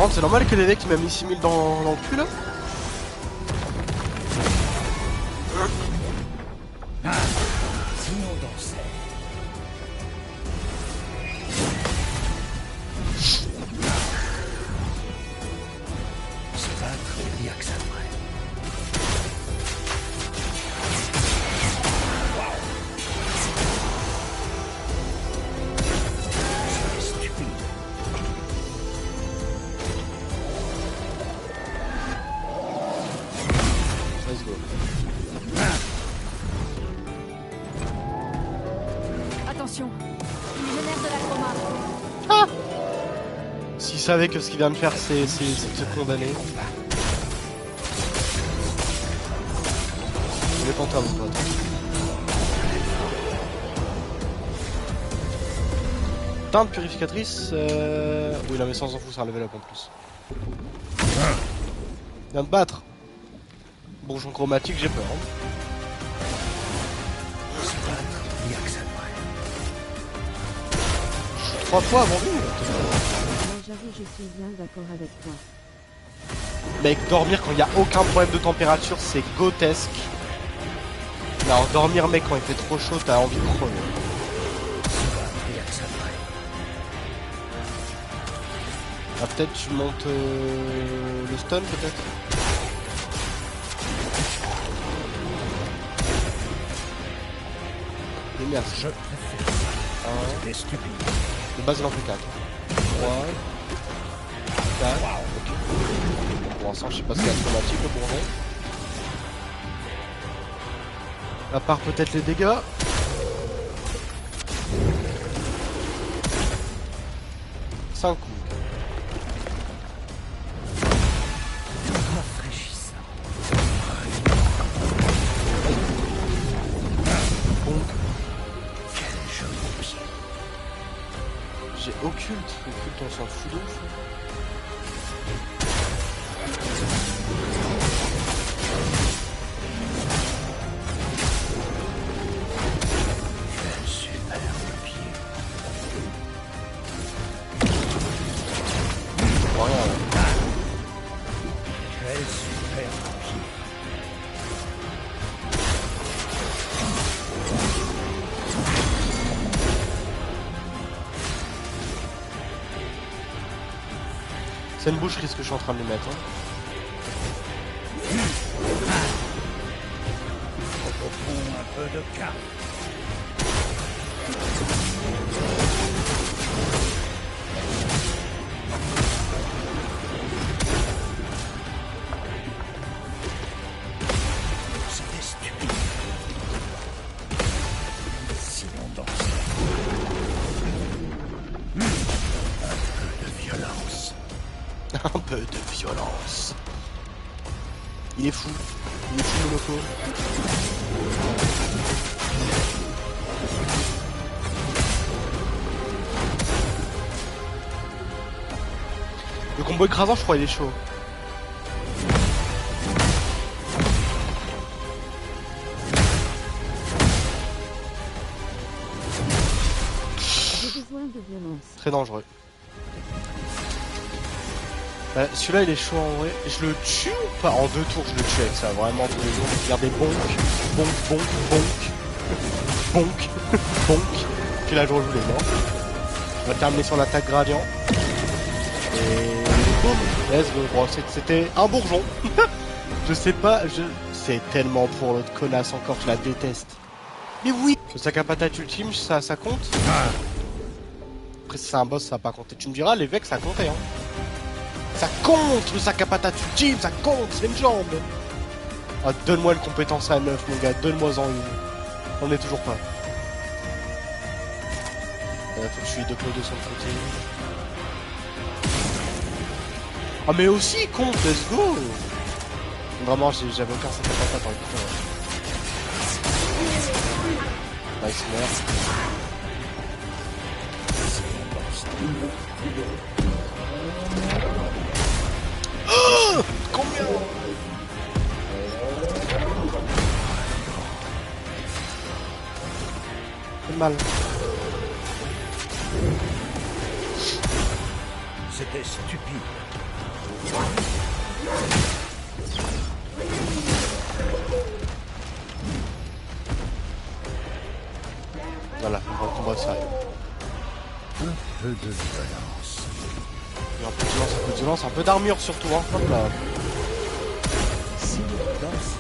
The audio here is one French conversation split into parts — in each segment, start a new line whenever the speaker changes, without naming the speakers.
C'est normal que les mecs m'aient mis 6000 dans le cul là.
Attention, il génère de la chroma.
Ah, s'il savait que ce qu'il vient de faire c'est de se condamner. Je vais tenter à mon pote. Teinte purificatrice, oui, la mais sans s'en fout, c'est un level up en plus. Viens de battre. Bourgeon chromatique, j'ai peur. Hein. Je suis 3 fois avant lui.
J'avoue, je suis bien d'accord avec toi.
Mec, dormir quand il n'y a aucun problème de température, c'est grotesque. Mais alors dormir, mec, quand il fait trop chaud, t'as envie de crever. Ah, peut-être tu montes le stun, peut-être. Et merde. De base, il en fait 4. 3. 4. Ok. Pour l'instant, je sais pas si c'est automatique le bourgeon. À part peut-être les dégâts. Cinq coups. Occulte, on s'en fout de ouf. C'est une boucherie ce que je suis en train de lui mettre. Hein.
Un peu de calme. C'était stupide. Si on danse. Un peu de violence.
Un peu de violence. Il est fou. Il est fou, le loco. Le combo écrasant, je crois, il est chaud.
J'ai besoin de violence.
Très dangereux. Celui-là il est chaud en vrai. Je le tue ou pas? En 2 tours je le tue avec ça, vraiment tous les jours. Regardez, bonk, bonk, bonk, bonk, bonk, bonk. Puis là je rejoue les morts. On va terminer sur l'attaque gradient. Et boum. Let's go. Bon, c'était un bourgeon. Je sais pas, c'est tellement pour l'autre connasse encore, je la déteste. Mais oui. Le sac à patate ultime, ça compte. Après, si c'est un boss, ça va pas compter. Tu me diras, l'évêque, ça comptait, hein. Ça compte, le sac à patate ultime, ça compte, c'est une jambe. Ah, donne-moi une compétence à 9, mon gars, donne-moi-en une. On est toujours pas. Faut que je suis de Clodo sur le côté. Ah, mais aussi, il compte, let's go. Vraiment, j'avais aucun sac à patate dans le coup. Nice, merde. Oh, combien? C'est mal.
C'était stupide.
Voilà, on va combattre ça.
Un peu de violence.
Et un peu de violence, un peu de violence, un peu d'armure surtout, hein. Hop là.
Si on dansait.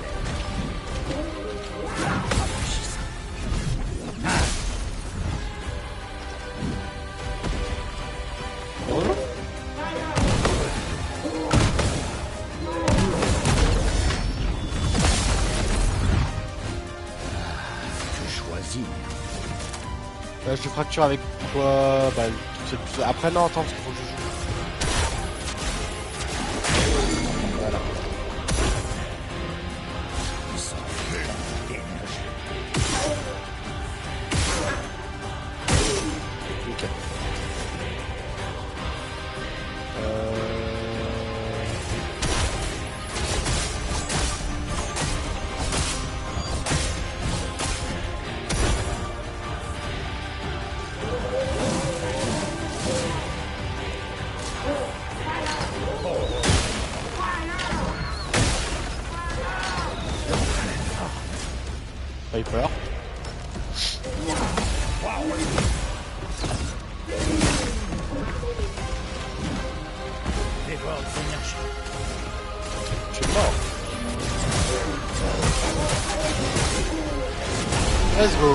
Je fracture avec quoi? Bah, c'est plus... Après, non, attends, parce qu'il faut que je joue. Voilà. Ok. Viper.
Dévore d'énergie.
Je suis mort. Let's go.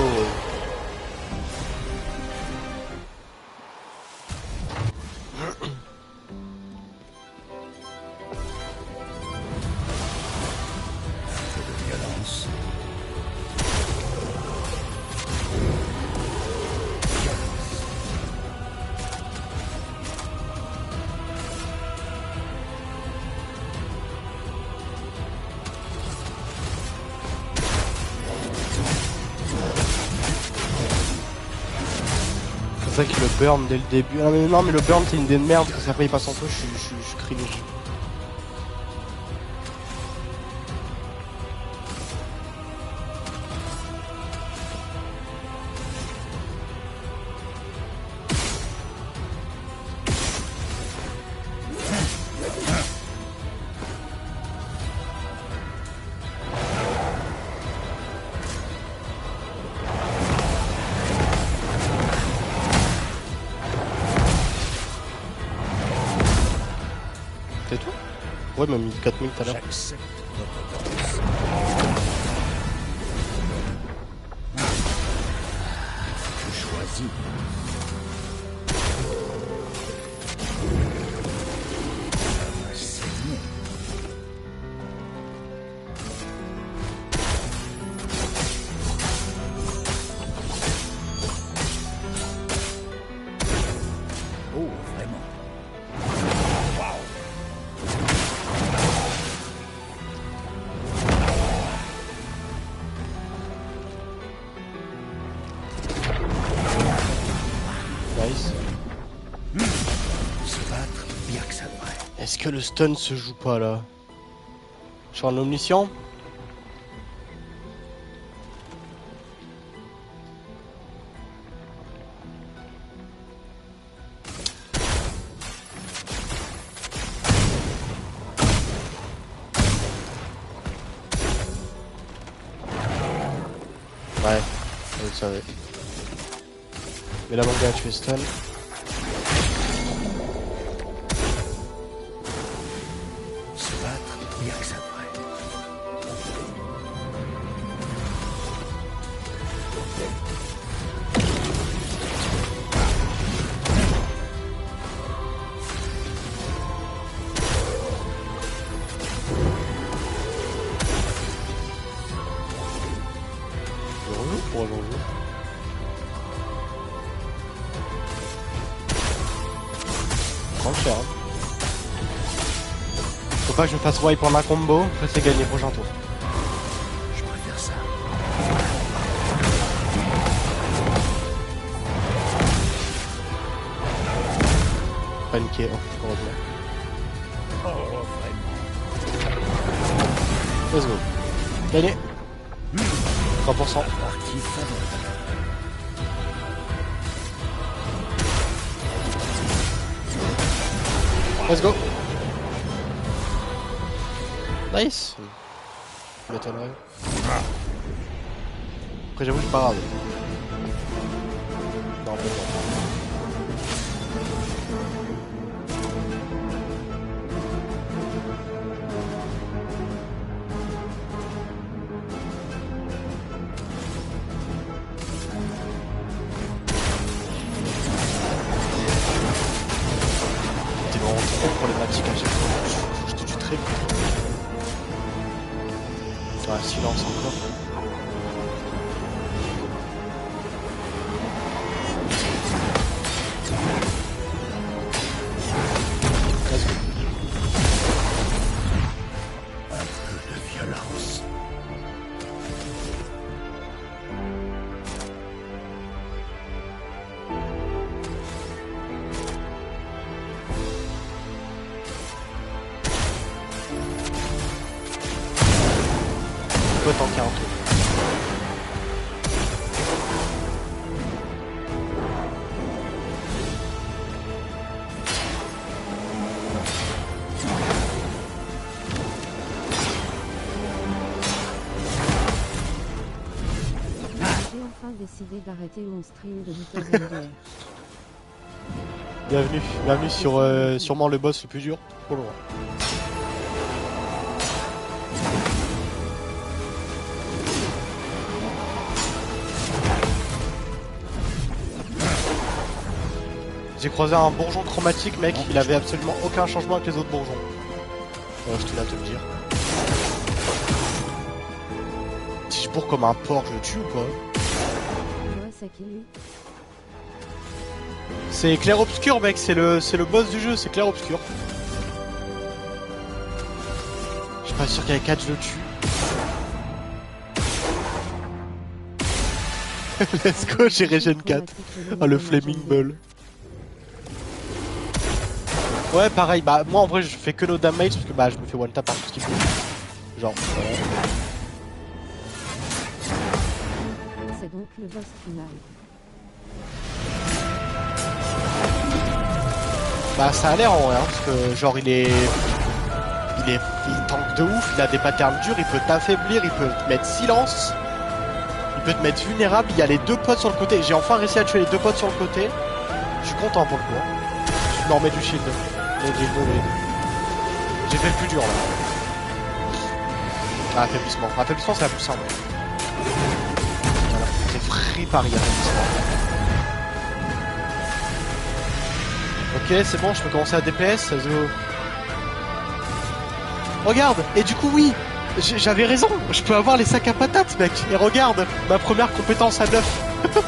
Violence.
C'est ça qu'il le burn dès le début. Ah, mais non, mais le burn c'est une idée de merde, parce qu'après il passe en feu, je crie. C'est tout? Ouais, il m'a mis 4000 tout à l'heure.
J'accepte votre danse. Je choisis. C'est bon. Oh, vraiment.
Nice.
Se battre bien que ça devrait.
Est-ce que le stun se joue pas là? Je suis en omniscient? Ouais, je le savais. Mais la manga a tué stun.
Se battre, il n'y a que ça de vrai.
Pour un enjeu. Prends le cher. Hein. Faut pas que je me fasse wipe en un combo, après c'est gagné prochain tour.
Je préfère ça.
Paniqué, hein, heureusement.
Oh, vraiment.
Let's go. Gagné. 3%.
Partie favorite.
Let's go. Nice. Je m'étonnerais. Après j'avoue que c'est pas grave. Non, mais non. T'es vraiment trop problématique à chaque fois. Faut que je te tue très vite. Ah, silence encore. Let's go.
Un peu de violence.
On peut tanker un tour.
J'ai enfin décidé d'arrêter mon stream de Nintendo.
Bienvenue, bienvenue sur sûrement le boss le plus dur pour le moment. J'ai croisé un bourgeon chromatique, mec, il avait absolument aucun changement avec les autres bourgeons. Je te laisse te le dire. Si je bourre comme un porc, je le tue ou pas?
Ouais, ça qui lui.
C'est clair-obscur, mec, c'est le boss du jeu, c'est clair-obscur. Je suis pas sûr qu'avec 4 je le tue. Let's go, j'ai régène 4. Oh, le Flaming Ball. Ouais, pareil, bah moi en vrai je fais que no damage parce que bah je me fais one tap par tout ce qu'il faut. Genre,
C'est donc le boss final.
bah ça a l'air en vrai, hein, parce que genre il tank de ouf, il a des patterns durs, il peut t'affaiblir, il peut te mettre silence, il peut te mettre vulnérable, il y a les deux potes sur le côté, j'ai enfin réussi à tuer les deux potes sur le côté, je suis content pour le coup, hein. Je me remets du shield, j'ai fait le plus dur là. Ah, affaiblissement, affaiblissement c'est la plus simple. Voilà, c'est free pari affaiblissement. Ok, c'est bon, je peux commencer à DPS, let's go. Regarde, et du coup oui, j'avais raison, je peux avoir les sacs à patates, mec. Et regarde, ma première compétence à 9.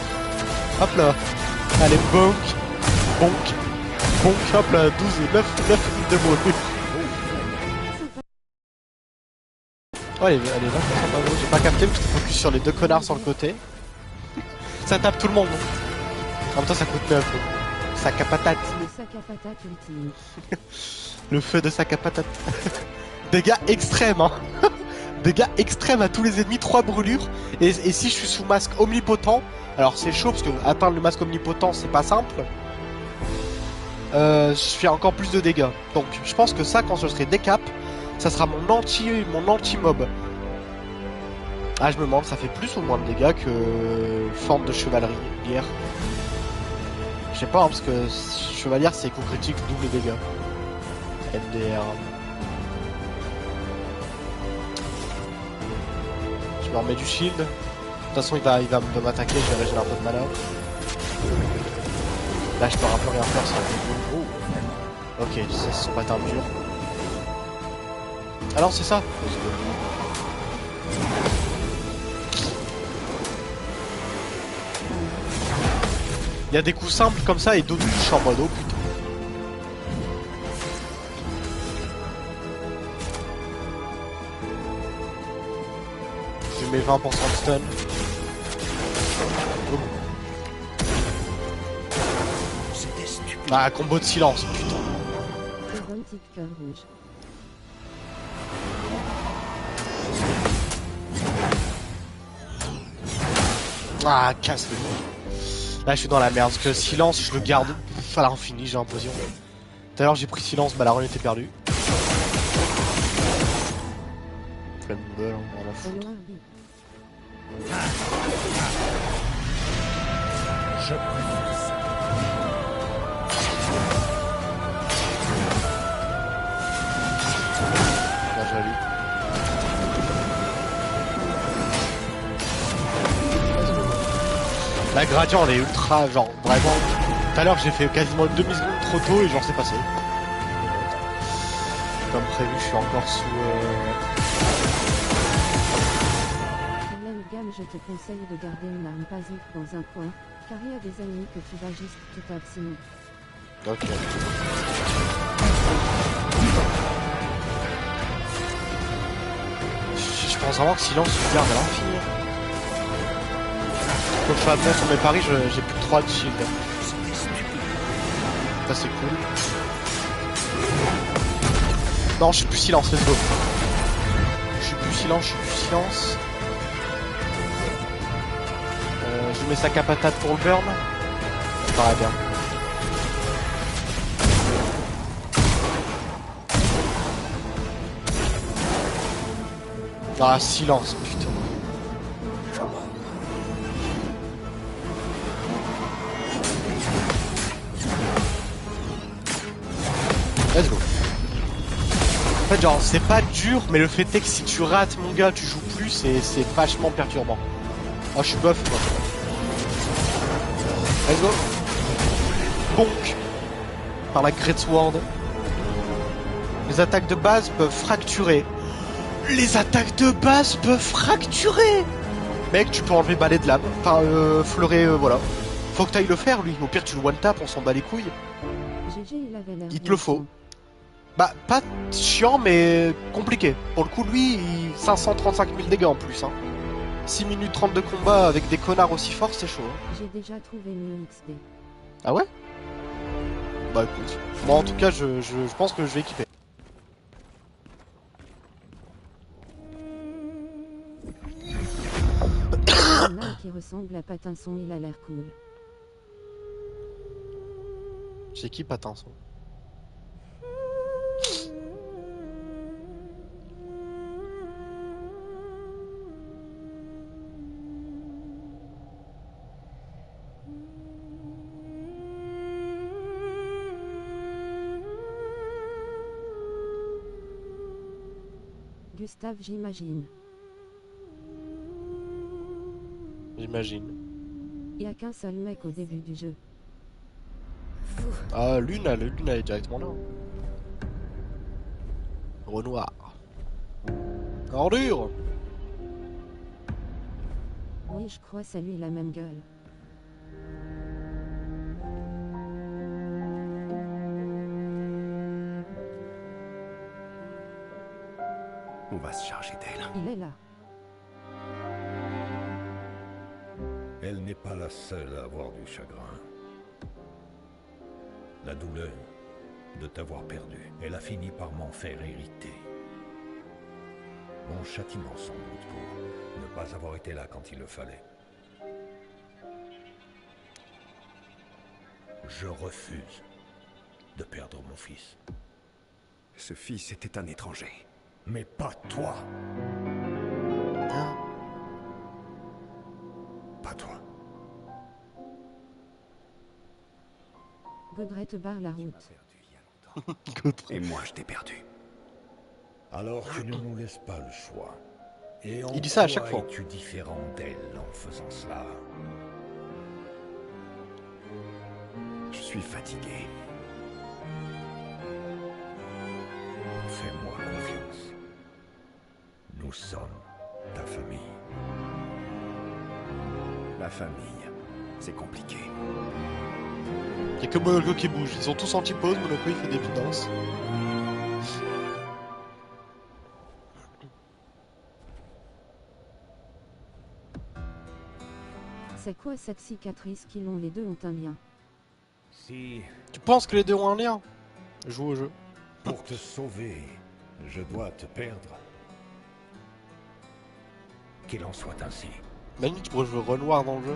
Hop là. Allez, bonk, bonk, bonk, hop là, 12, 9 de mots. Oh, elle est là, j'ai pas capté, parce que j'étais focus sur les deux connards sur le côté. Ça tape tout le monde. En même temps, ça coûte 9. Sac à patates.
Le sac à patate ultime.
Le feu de sac à patates. Dégâts extrêmes, hein. Dégâts extrêmes à tous les ennemis, 3 brûlures. Et si je suis sous masque omnipotent, alors c'est chaud parce que atteindre le masque omnipotent c'est pas simple. Je fais encore plus de dégâts. Donc je pense que ça, quand je serai décap, ça sera mon anti-mob. Ah, je me demande, ça fait plus ou moins de dégâts que forme de chevalerie hier. Je sais pas, hein, parce que chevalière c'est coup critique double dégâts. MDR. me remets du shield. De toute façon, il va m'attaquer, je vais régénérer un peu de mana. Là, je peux un peu rien faire sans le oh. Ok, ça, ce sont pas un dur. Alors, c'est ça. Il y a des coups simples comme ça et d'autres coups, je suis en mode oh putain. Je mets 20% de stun. Oh.
C'était stupide.
Ah, combo de silence, putain.
Devon tic cœur rouge.
Ah, casse le monde. Là, je suis dans la merde parce que silence, je le garde à l'infini, j'ai l'impression. Tout à l'heure, j'ai pris silence, bah la run était perdue. Flemme de gueule, on va foutre.
Follower B.
Je préfère ça.
Bien joli. La gradient, elle est ultra, genre, vraiment. Tout à l'heure, j'ai fait quasiment une demi-seconde trop tôt et genre, c'est passé. Comme prévu, je suis encore sous.
Même gamme, je te conseille de garder une arme basique dans un coin, car il y a des ennemis que tu vas juste tout up sinon.
Ok. Je pense vraiment que silence se garde à l'infini. Comme je fais bien sur mes paris, j'ai plus que 3 de shield.
C'était stupide.
Ça c'est cool. Non, je suis plus silence, let's go. Je suis plus silence. Je mets sa capatate pour le burn. Ça paraît bien. Ah, silence, putain. Let's go. En fait, genre, c'est pas dur, mais le fait est que si tu rates, mon gars, tu joues plus et c'est vachement perturbant. Oh, je suis buff, quoi. Let's go. Bonk. Par la Great Sword. Les attaques de base peuvent fracturer. Les attaques de base peuvent fracturer. Mec, tu peux enlever balai de lame. Enfin, fleurer, voilà. Faut que t'ailles le faire, lui. Au pire, tu le one-tap, on s'en bat les couilles.
GG, il avait l'air
Il te
bien
le faut.
chiant.
Bah, pas chiant, mais compliqué. Pour le coup, lui, 535 000 dégâts en plus. Hein. 6 minutes 30 de combat avec des connards aussi forts, c'est chaud. Hein.
J'ai déjà trouvé mieux XD.
Ah ouais? Bah écoute. Moi, en tout cas, je pense que je vais équiper.
Un âne qui ressemble à Patinson, il a l'air cool.
J'équipe à Tinson.
Gustave, j'imagine.
J'imagine.
Y a qu'un seul mec au début du jeu.
Ah, Lune, elle est directement là. Renoir. Ordure.
Oui, je crois ça lui la même gueule.
On va se charger d'elle.
Il est là.
Elle n'est pas la seule à avoir du chagrin. La douleur de t'avoir perdu, elle a fini par m'en faire hériter. Mon châtiment sans doute pour ne pas avoir été là quand il le fallait. Je refuse de perdre mon fils.
Ce fils était un étranger.
Mais pas toi.
Hein?
Pas toi.
Godret te barre la route.
Perdu il y a longtemps. Et moi, je t'ai perdu.
Alors tu ne nous laisses pas le choix. Et en
Il dit ça à
quoi
chaque fois.
es-tu différent d'elle en faisant cela?
Je suis fatigué.
Fais-moi confiance. Nous sommes ta famille.
La famille, c'est compliqué.
Y'a que Monoko qui bouge. Ils sont tous anti-pause, Monoko il fait des petites danses.
C'est quoi cette cicatrice qui l'ont les deux ont un lien?
Si,
Tu penses que les deux ont un lien? Joue au jeu.
pour te sauver, je dois te perdre, qu'il en soit ainsi.
Imagine tu pourrais jouer Renoir dans le jeu.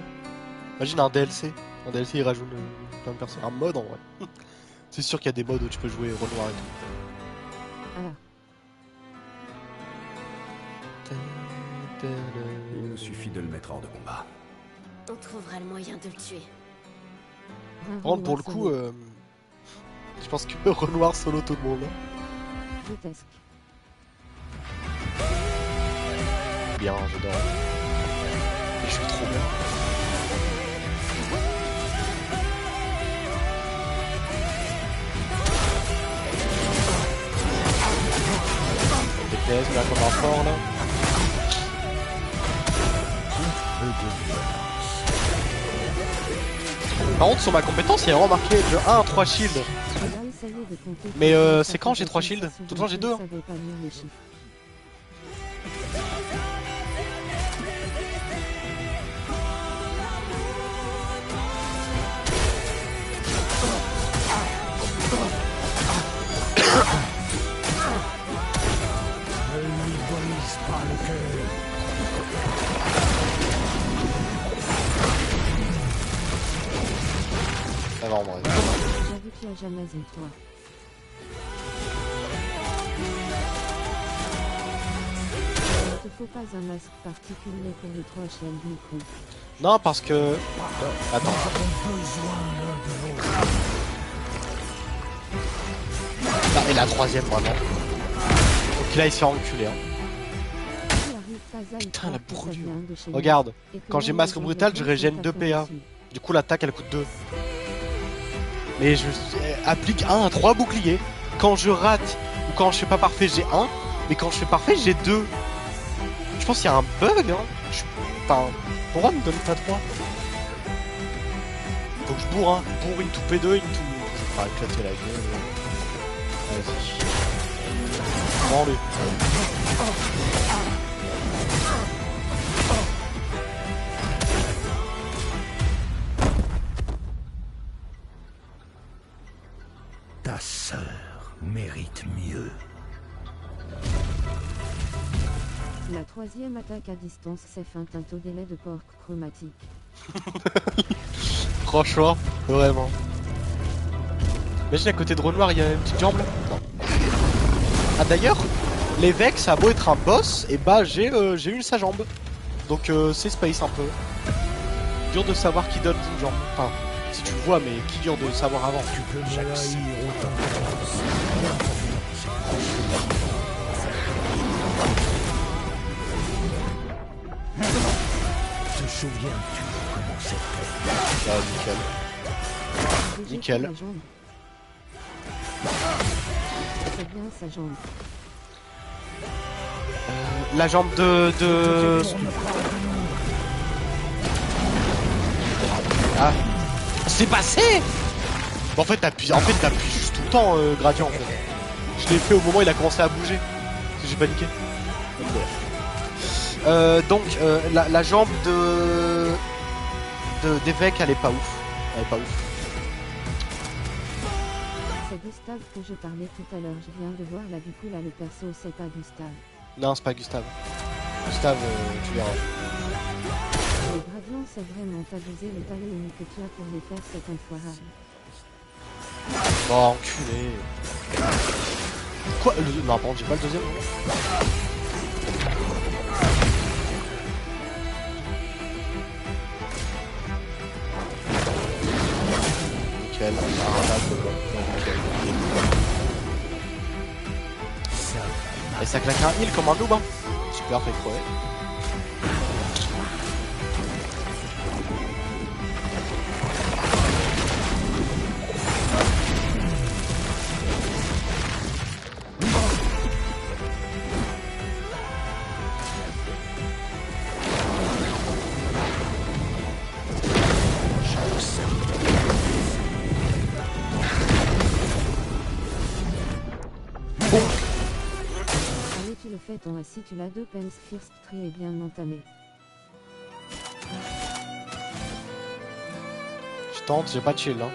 Imagine un DLC. Un DLC il rajoute plein de personnes. Un mode en vrai. C'est sûr qu'il y a des modes où tu peux jouer Renoir et tout.
Ah,
Il nous suffit de le mettre hors de combat.
On trouvera le moyen de le tuer.
un
Par contre, pour le
Renoir
coup,
solo.
je pense que Renoir solo tout le monde.
Grotesque.
Bien, j'adore. Il joue trop bien. DPS, là, comme un fort, là. Par contre, sur ma compétence, il y a vraiment marqué de 1 à 3 shields.
Tu vas essayer de compter
Mais,
combien
c'est
ça
quand
fait
j'ai trois
de
shields?
sensation
Tout le temps, j'ai
je
deux,
ne
hein.
savais pas lire les chiffres.
Ne lui brise pas le cœur.
Ah non, en vrai.
J'avoue qu'il n'y a jamais et toi. Il ne te faut pas un masque particulier pour le prochain micro.
Non, parce que... Attends. Ah, et la troisième, vraiment. Donc là, il se fait enculer. Hein. Putain, la brûlure. Regarde, quand j'ai masque brutal, je régène 2 PA. Du coup, l'attaque, elle coûte 2. Mais je applique 1 à 3 boucliers. Quand je rate ou quand je fais pas parfait, j'ai 1. Mais quand je fais parfait, j'ai 2. Je pense qu'il y a un bug, hein. Enfin, pourquoi me donne pas 3? Faut que je bourre, hein. Bourre into P2, into... Je vais pas éclater la gueule. Vas-y. Prends-le.
Ta sœur mérite mieux.
La troisième attaque à distance s'est feinte un taux délai de porc chromatique.
Franchement, vraiment. Imagine à côté de Renoir, il y a une petite jambe là. Non. Ah d'ailleurs, l'évêque, ça a beau être un boss, et bah j'ai eu sa jambe. Donc c'est space un peu. Dur de savoir qui donne une jambe. Enfin, si tu le vois, mais qui dur de savoir avant.
Tu peux me haïr autant que te souviens-tu comment c'était?
Ah, nickel.
J'ai
Nickel.
pris la jambe. C'est bien sa jambe.
La jambe de... Ah. C'est passé. Bon, en fait, t'appuies juste tout le temps, Gradient, en fait. Je l'ai fait au moment où il a commencé à bouger. Parce que j'ai paniqué. Donc, la jambe d'évêque, elle est pas ouf. Elle est pas ouf.
C'est Gustave que je parlais tout à l'heure. Je viens de voir là, du coup, là, le perso, c'est pas Gustave.
Non, c'est pas Gustave. Gustave, tu verras.
Le gradient, c'est vraiment t'abuser le talent que tu as pour les faire, cet enfoirage.
Oh, enculé. Quoi Non, pardon, j'ai pas le deuxième. Nickel. Ah, là, nickel.
Ça va
Et ça claque un heal comme un noob, hein. Super, fait crever.
Allez, tu le fais ton assis, tu l'as 2 pens first tree est bien entamé.
Je tente, j'ai pas de shield, hein.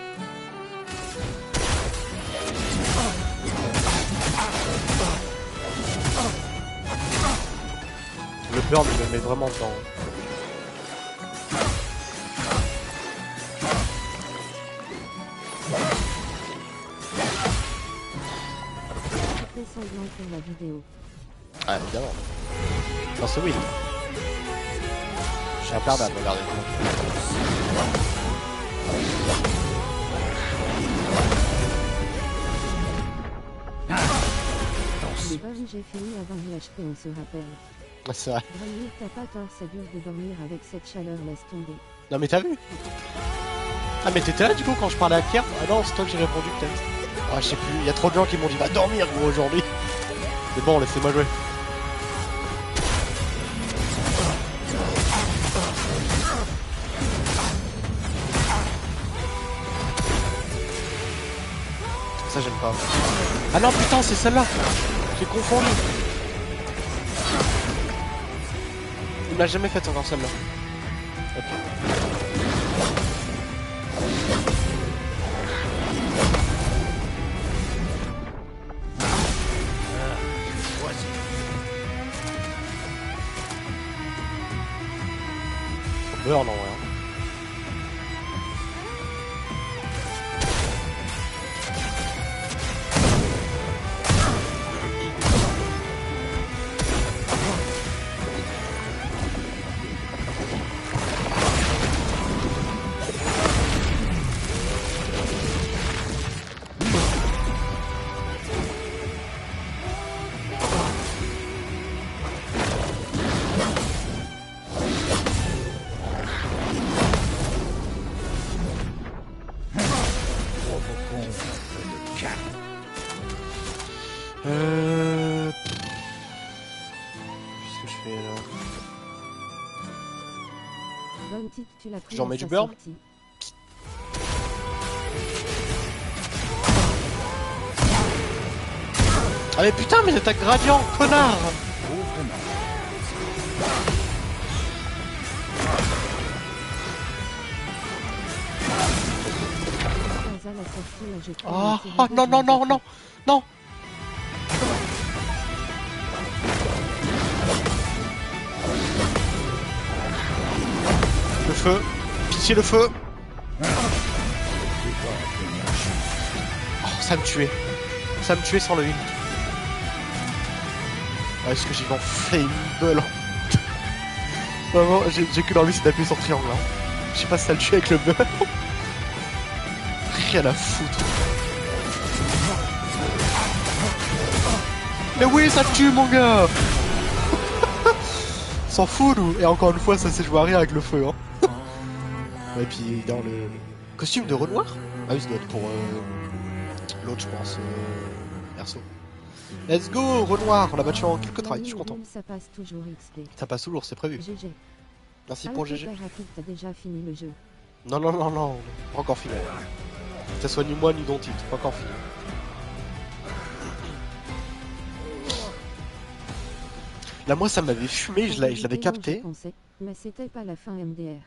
Le burn il me met vraiment dedans.
Fais semblant pour la vidéo.
Ah évidemment. Dans ce win. Je suis imperdable, regardez.
Les bugs, j'ai fini avant l'HP, on se rappelle.
Ah, c'est vrai.
Granir, t'as pas tort, c'est dur de dormir avec cette chaleur, laisse tomber.
Non mais t'as vu? Ah mais t'étais là du coup quand je parlais à Pierre? Ah non, c'est toi que j'ai répondu peut-être. Ah je sais plus, il y a trop de gens qui m'ont dit va dormir gros aujourd'hui. Mais bon, laissez-moi jouer. Ça j'aime pas. Ah non putain c'est celle-là. J'ai confondu. Il m'a jamais fait encore celle-là. Ok. Burn en vrai. Qu'est-ce que je fais là?
Bonne petite, tu l'as pris.
J'en mets du burn? Ah mais putain mais l'attaque gradient, connard! Ah oh, non non non non non! Le feu, pitié le feu! Oh, ça me tuait. Ça me tuait sans le heal. Ah, est-ce que j'ai enflé une beule? Vraiment, j'ai que l'envie c'est d'appuyer sur triangle. Hein. Je sais pas si ça le tue avec le beurre. Rien à foutre. Mais oui, ça tue mon gars. S'en fout nous. Et encore une fois, ça s'est joué à rien avec le feu. Hein. Et puis dans le costume de Renoir. Ah oui, ça doit être pour l'autre, je pense. Perso. Let's go, Renoir. On l'a battu en quelques tries, je suis content.
Ça passe toujours XD.
Ça passe toujours, c'est prévu.
GG.
Merci pour GG.
Rapide, t'as déjà fini le jeu.
Non, non, non, non, pas encore fini. Que ça soit ni moi ni Dontit, pas encore fini. Là, moi, ça m'avait fumé, je l'avais capté.
Mais c'était pas la fin MDR.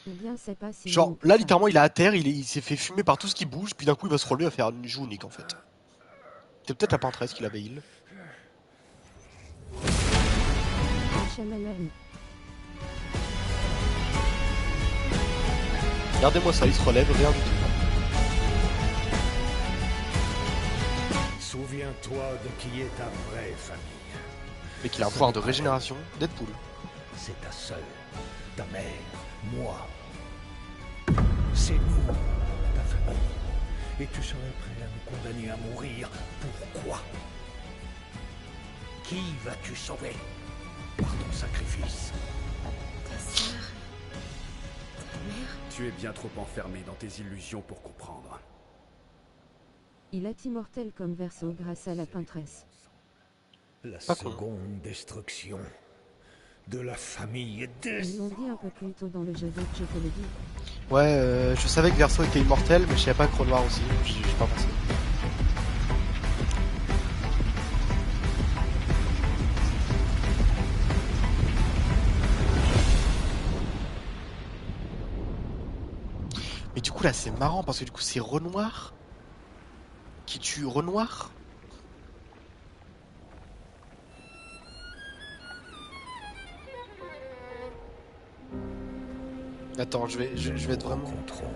Bien, c'est pas si
genre, là, littéralement, il est à terre, il s'est fait fumer par tout ce qui bouge, puis d'un coup, il va se relever à faire une joue unique en fait. C'est peut-être la peintresse qui l'avait heal. Regardez-moi ça, il se relève, rien du tout.
Souviens-toi de qui est ta vraie famille.
Mais qu'il a un pouvoir de régénération, Deadpool.
C'est ta sœur, ta mère, moi. C'est nous, ta famille. Et tu serais prêt à nous condamner à mourir. Pourquoi?
Qui vas-tu sauver par ton sacrifice?
Ta sœur. Ta mère.
Tu es bien trop enfermé dans tes illusions pour comprendre.
Il est immortel comme Verseau grâce à la peintresse.
La
Pas con.
seconde destruction de la famille des...
Ils l'ont dit un peu plus tôt dans le jeu, donc je te le dis.
Ouais, je savais que Verseau était immortel, mais je savais pas que Renoir aussi. J'ai pas pensé. Mais du coup là c'est marrant parce que du coup c'est Renoir qui tue Renoir. Attends, je vais être vraiment...
rencontrons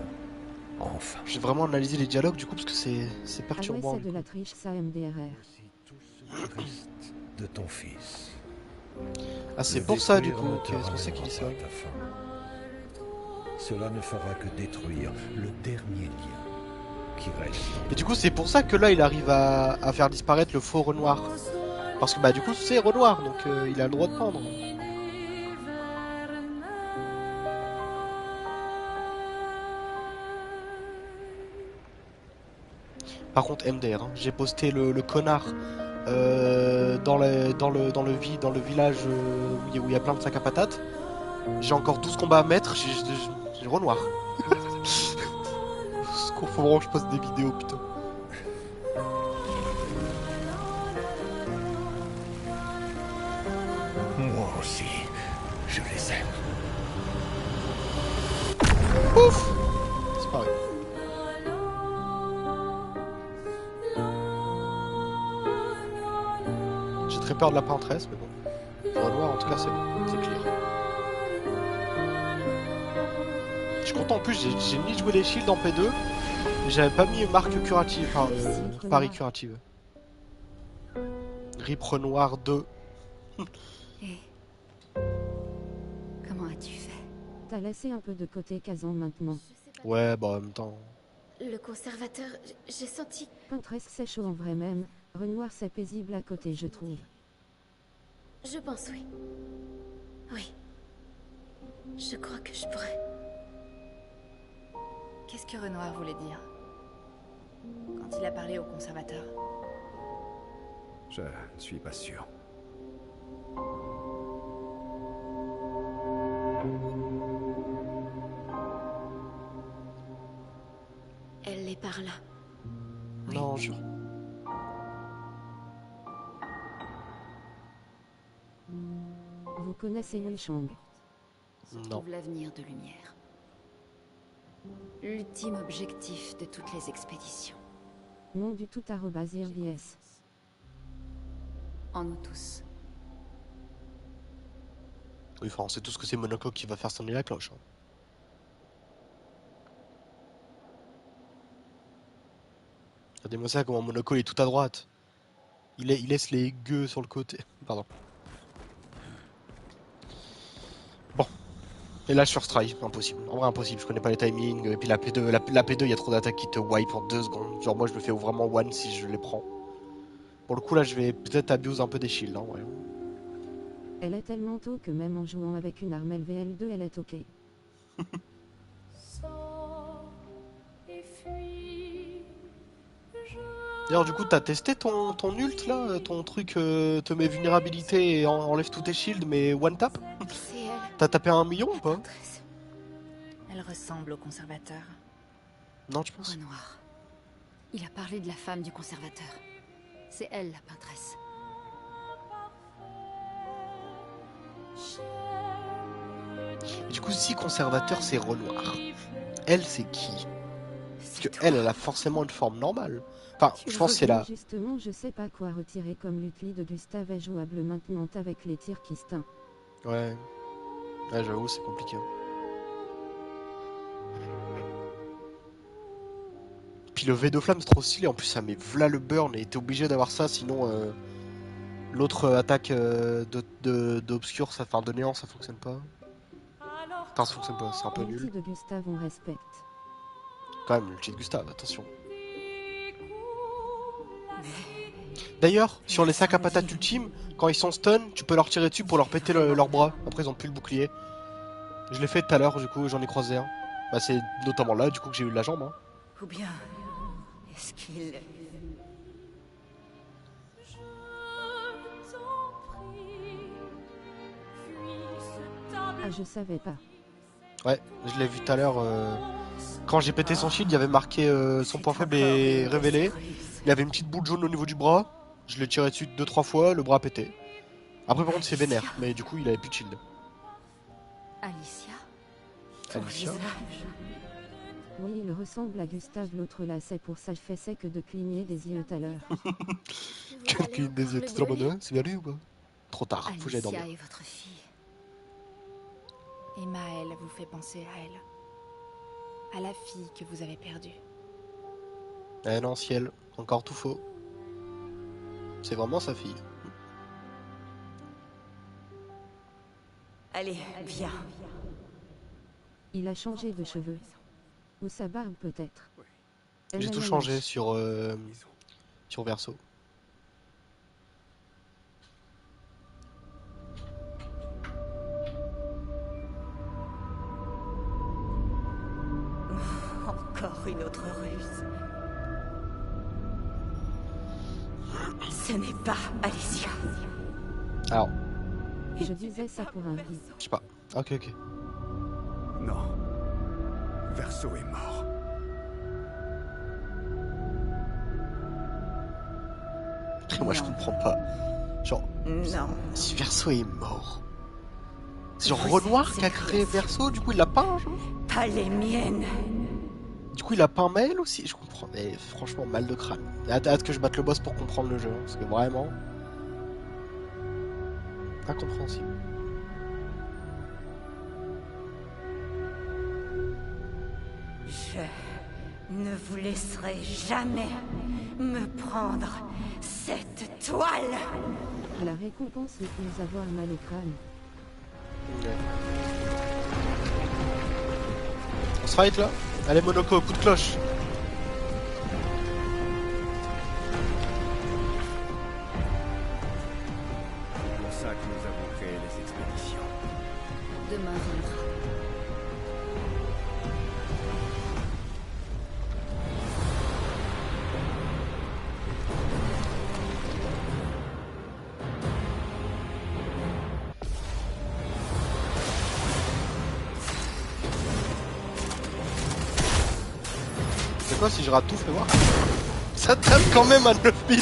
enfin.
Je vais vraiment analyser les dialogues du coup parce que c'est
Ah ouais,
perturbant.
c'est de la triche, ça MDRR.
Voici tout ce qui reste de ton fils.
Ah c'est
Le
pour ça du
détruire
coup,
ne
ok,
te
c'est pour ça qu'il dit ça.
ramènera pas à ta fin. Cela ne fera que détruire le dernier lien qui reste.
Et du coup c'est pour ça que là il arrive à faire disparaître le faux Renoir. Parce que bah du coup c'est Renoir donc il a le droit de prendre. Par contre MDR, hein, j'ai posté le connard dans le village où il y a plein de sacs à patates. J'ai encore 12 combats à mettre, j'ai Renoir. Faut vraiment que je poste des vidéos putain.
Moi aussi, je les aime.
Ouf. C'est pareil. J'ai très peur de la peintresse mais bon. Renoir en tout cas c'est clair. Je suis content en plus j'ai mis jouer les shields en P2 mais j'avais pas mis marque curative, enfin pari curative. Rip Renoir 2.
Et comment as-tu fait?
T'as laissé un peu de côté Kazan maintenant.
Ouais bah en même temps.
Le conservateur, j'ai senti.
Peintresse c'est chaud en vrai même. Renoir c'est paisible à côté je trouve.
Je pense oui. Oui. Je crois que je pourrais.
Qu'est-ce que Renoir voulait dire quand il a parlé au conservateur?
Je ne suis pas sûr.
Elle est par là. Oui.
Non je...
Vous connaissez Yunchong?
Se
Non.
trouve l'avenir de lumière. L'ultime objectif de toutes les expéditions.
Non du tout @RBS.
En nous tous.
Oui enfin on sait tous que c'est Monaco qui va faire sonner la cloche. Hein. Regardez-moi ça comment Monaco il est tout à droite. Il laisse les gueux sur le côté. Pardon. Bon. Et là sur Stry, impossible. En vrai impossible, je connais pas les timings. Et puis la P2, la P2 il y a trop d'attaques qui te wipe en 2 secondes. Genre moi je me fais vraiment one si je les prends. Pour le coup là je vais peut-être abuse un peu des shields. Hein, ouais.
Elle est tellement tôt que même en jouant avec une arme LVL2 elle est ok.
D'ailleurs du coup t'as testé ton ult là, ton truc te met vulnérabilité et enlève tous tes shields mais one tap.
C'est elle.
T'as tapé 1 million ou pas?
Peintresse.
Elle ressemble au conservateur.
Non tu penses?
Renoir. Il a parlé de la femme du conservateur. C'est elle la peintresse.
Et du coup si conservateur c'est Renoir, elle c'est qui? Parce
C'est
que
toi.
elle a forcément une forme normale. Enfin je pense que c'est là.
Justement je sais pas quoi retirer comme l'utli de Gustave est jouable maintenant avec les tirs qui stin.
Ouais. Ouais j'avoue c'est compliqué. Puis le V2 flamme c'est trop stylé, en plus ça met v'là le burn et t'es obligé d'avoir ça sinon l'autre attaque d'obscur, ça, enfin de néant ça fonctionne pas. Enfin ça fonctionne pas, c'est un peu
L'ulti
nul.
de Gustave on respecte.
Quand même l'ulti de Gustave, attention. D'ailleurs, sur les sacs à patates ultimes, quand ils sont stun, tu peux leur tirer dessus pour leur péter leur bras. Après, ils ont plus le bouclier. Je l'ai fait tout à l'heure, du coup, j'en ai croisé un. Bah, c'est notamment là, du coup, que j'ai eu la jambe. Hein.
Ou bien, est-ce qu'il...
Ah, je savais pas.
Ouais, je l'ai vu tout à l'heure. Quand j'ai pété son shield, il y avait marqué son point faible est révélé. Il y avait une petite boule jaune au niveau du bras. Je l'ai tiré dessus 2-3 fois, le bras a pété. Après, par contre, c'est vénère, mais du coup, il avait plus de shield.
Alicia?
Alicia.
Oui, il ressemble à Gustave, l'autre là, c'est pour ça que je fais c'est que de cligner des yeux tout à l'heure.
Quelqu'un des yeux, trop bonne, c'est bien lui ou pas? Trop tard, faut que j'aille dormir.
Alicia est votre fille. Et Maëlle vous fait penser à elle. À la fille que vous avez perdue.
Eh non, ciel, encore tout faux. C'est vraiment sa fille.
Allez, viens.
Il a changé de cheveux. Ou sa barbe peut-être.
J'ai tout changé sur Verso.
Encore une autre ruse. Ce n'est pas Alicia.
Alors,
Je disais ça pour un riz.
je sais pas. Ok, ok.
Non. Verso est mort.
Moi, je comprends pas. Genre,
Non.
si Verso est mort. C'est genre Renoir qui a créé Verso, du coup il l'a peint, genre.
Pas les miennes.
Du coup il a peint Maël aussi, je comprends. Mais franchement, mal de crâne. Hâte que je batte le boss pour comprendre le jeu, hein, parce que vraiment... incompréhensible.
Je ne vous laisserai jamais me prendre cette toile.
La récompense est plus avoir mal au crâne.
Ok. On se fight là? Allez Monaco, coup de cloche.
C'est pour ça que nous avons créé les expéditions.
Demain viendra.
C'est quoi si je rate tout, fais voir. Ça tape quand même à 9000.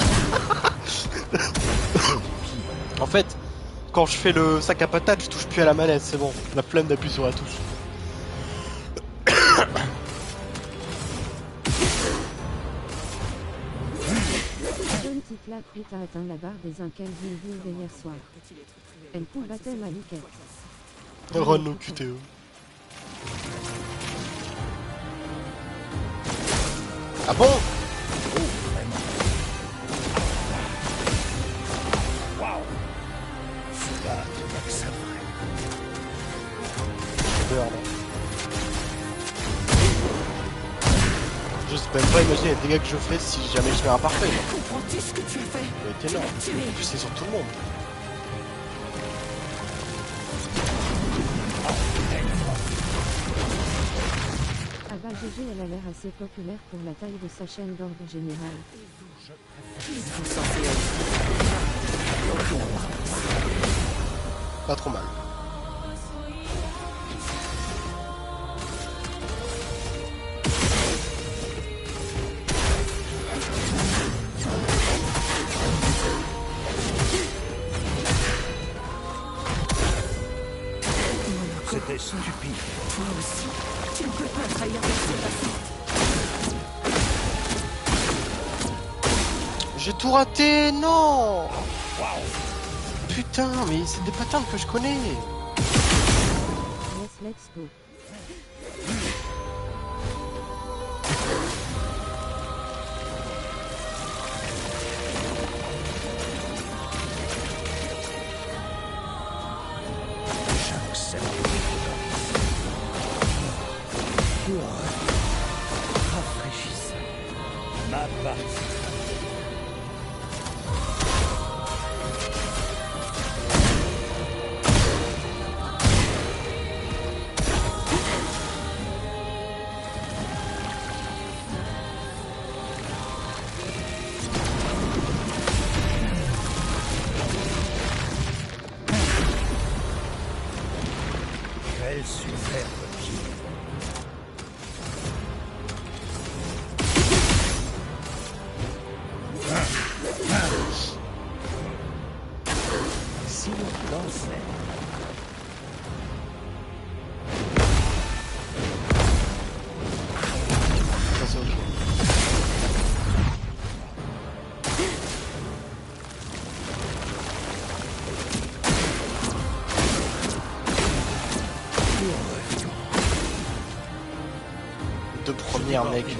En fait, quand je fais le sac à patates, je touche plus à la manette, c'est bon. La flemme d'appuyer sur la touche.
Jeune petite la Crute a atteint la barre des Inkelville hier soir. Elle combattait Maliket.
Run au QTE. Ah bon?
Cela devient que ça vrai.
Dehors, là. Je sais même pas imaginer les dégâts que je fais si jamais je fais un parfait.
Comprends-tu ce que tu as fait?
C'est énorme. En plus c'est sur tout le monde.
Ah bah GG, elle a l'air assez populaire pour la taille de sa chaîne d'ordre général.
Pas trop mal.
C'était stupide.
Toi aussi, tu ne peux pas trahir ce passé.
J'ai tout raté, non. Putain, mais c'est des patterns que je connais.
Let's go.
J'accepte. Rafraîchissant. Ma partie.
Quel superbe pied. Si l'on dansait.
Ça c'est ok. Les deux premières mecs.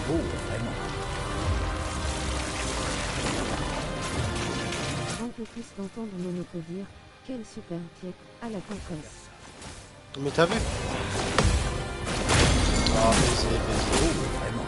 Oh, vraiment.
Un peu plus d'entendre Monoko dire « Quel super pied » à la compression.
Mais t'as vu? Ah, vas-y, vas-y.
Oh, vraiment.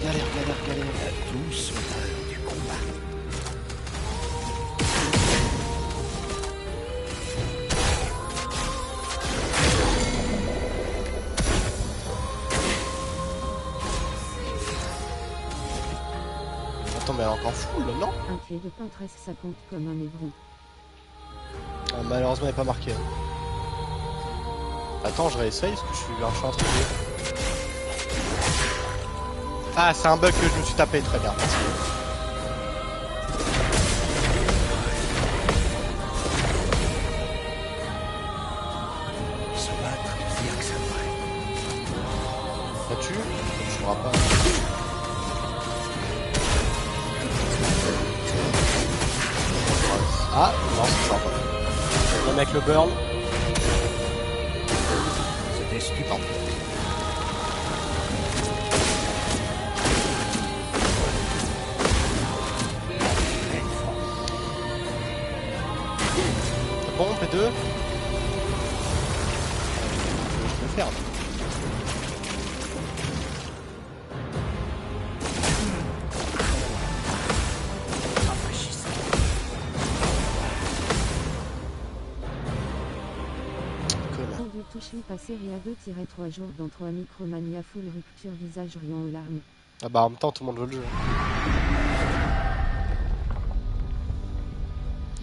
Galère, galère, galère.
La douce odeur du combat.
Attends, mais elle est encore full, non?
Un pied de peintresse ça compte comme un évron.
Ah, malheureusement, elle n'est pas marquée. Attends, je réessaye parce que je suis en train de trouver. Ah, c'est un bug que je me suis tapé, très bien. Merci.
Se battre, il y a que ça vrai.
Là-dessus, je me rappelle. Ah, non, c'est sympa. Même avec le burn.
C'était stupide.
C'est bon, P2. Je peux le faire.
Conduit Toshiba série A 2-3 jours dans 3 Micromania full rupture visage riant aux larmes.
Ah bah en même temps, tout le monde veut le jeu.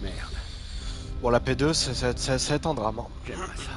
Merde.
Bon, la P2, c'est un drame. Hein.
J'aimerais ça.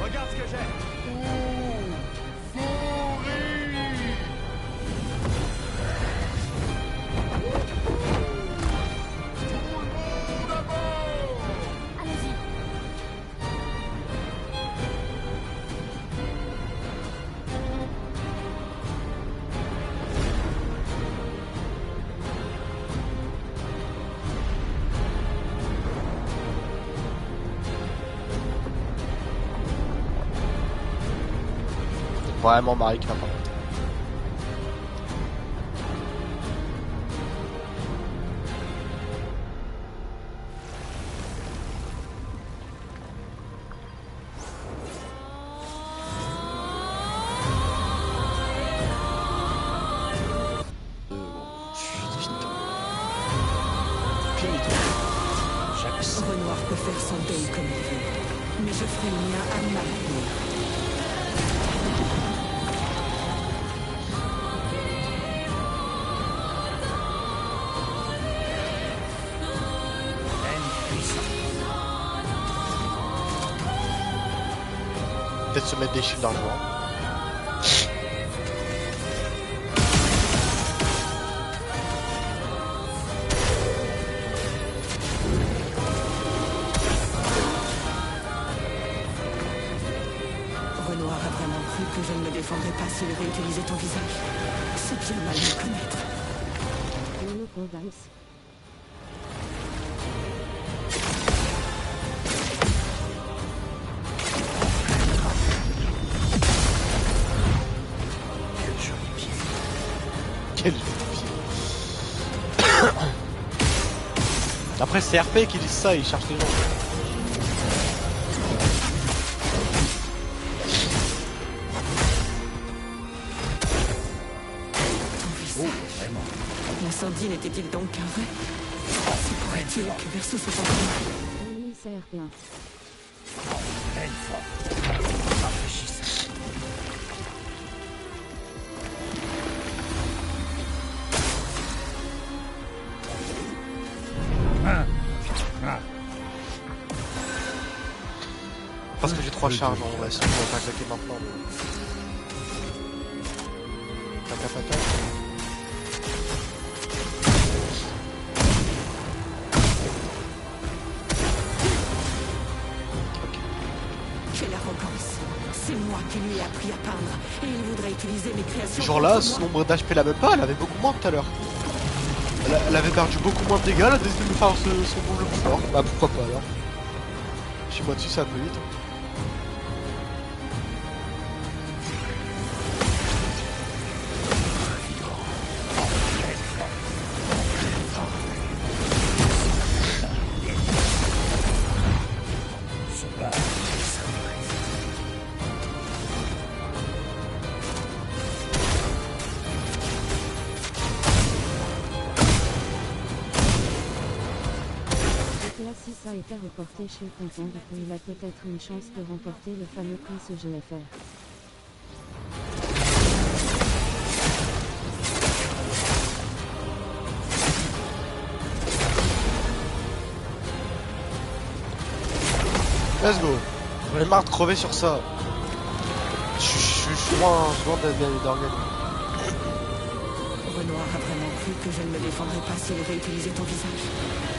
Regarde ce que j'ai.
Allez-y.
Vraiment Marika par contre.
Renoir peut faire son deuil comme il veut, mais je ferai le mien à ma manière.
peut-être se mettre des shields dans le vent.
Renoir a vraiment cru que je ne me défendrais pas s'il réutilisait ton visage. C'est bien mal me connaître.
Monocle Dice.
Quel pied. Après c'est RP qui disent ça, ils cherchent les gens.
L'incendie n'était-il donc qu'un rêve? Se pourrait-il que Verso se sente mal?
Ennemi CRP1.
Rafraîchissant.
Parce que j'ai 3 charges, on va essayer de pas claquer maintenant. Tac, tac, tac.
Quelle arrogance! C'est moi qui lui ai appris à peindre, et il voudrait utiliser mes créations.
Ce jour-là,
contre
ce
moi.
nombre d'HP la même pas, elle avait beaucoup moins tout à l'heure. Elle avait perdu beaucoup moins de dégâts, elle a décidé de me faire son double plus fort. Bah pourquoi pas alors. Chez moi dessus ça va plus vite.
GTA 6 a été reporté chez le canton, du coup il a peut-être une chance de remporter le fameux prix ce GFR.
Let's go. J'en ai marre de crever sur ça. Je suis loin d'organiser.
Renoir a vraiment cru que je ne me défendrais pas s'il réutilisait ton visage.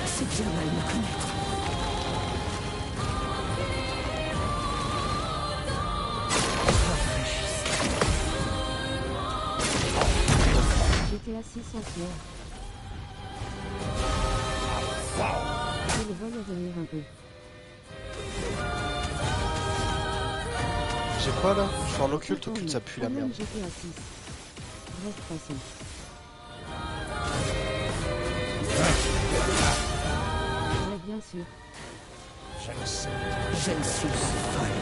C'est bien mal me connaître.
GTA 6 en fleurs. Et le vol à venir un peu.
J'ai quoi là? Je suis en occulte, occulte ça pue la merde.
GTA 6. Bref, passons. Ouais, bien sûr.
Je le sais.
Je ne suis pas folle.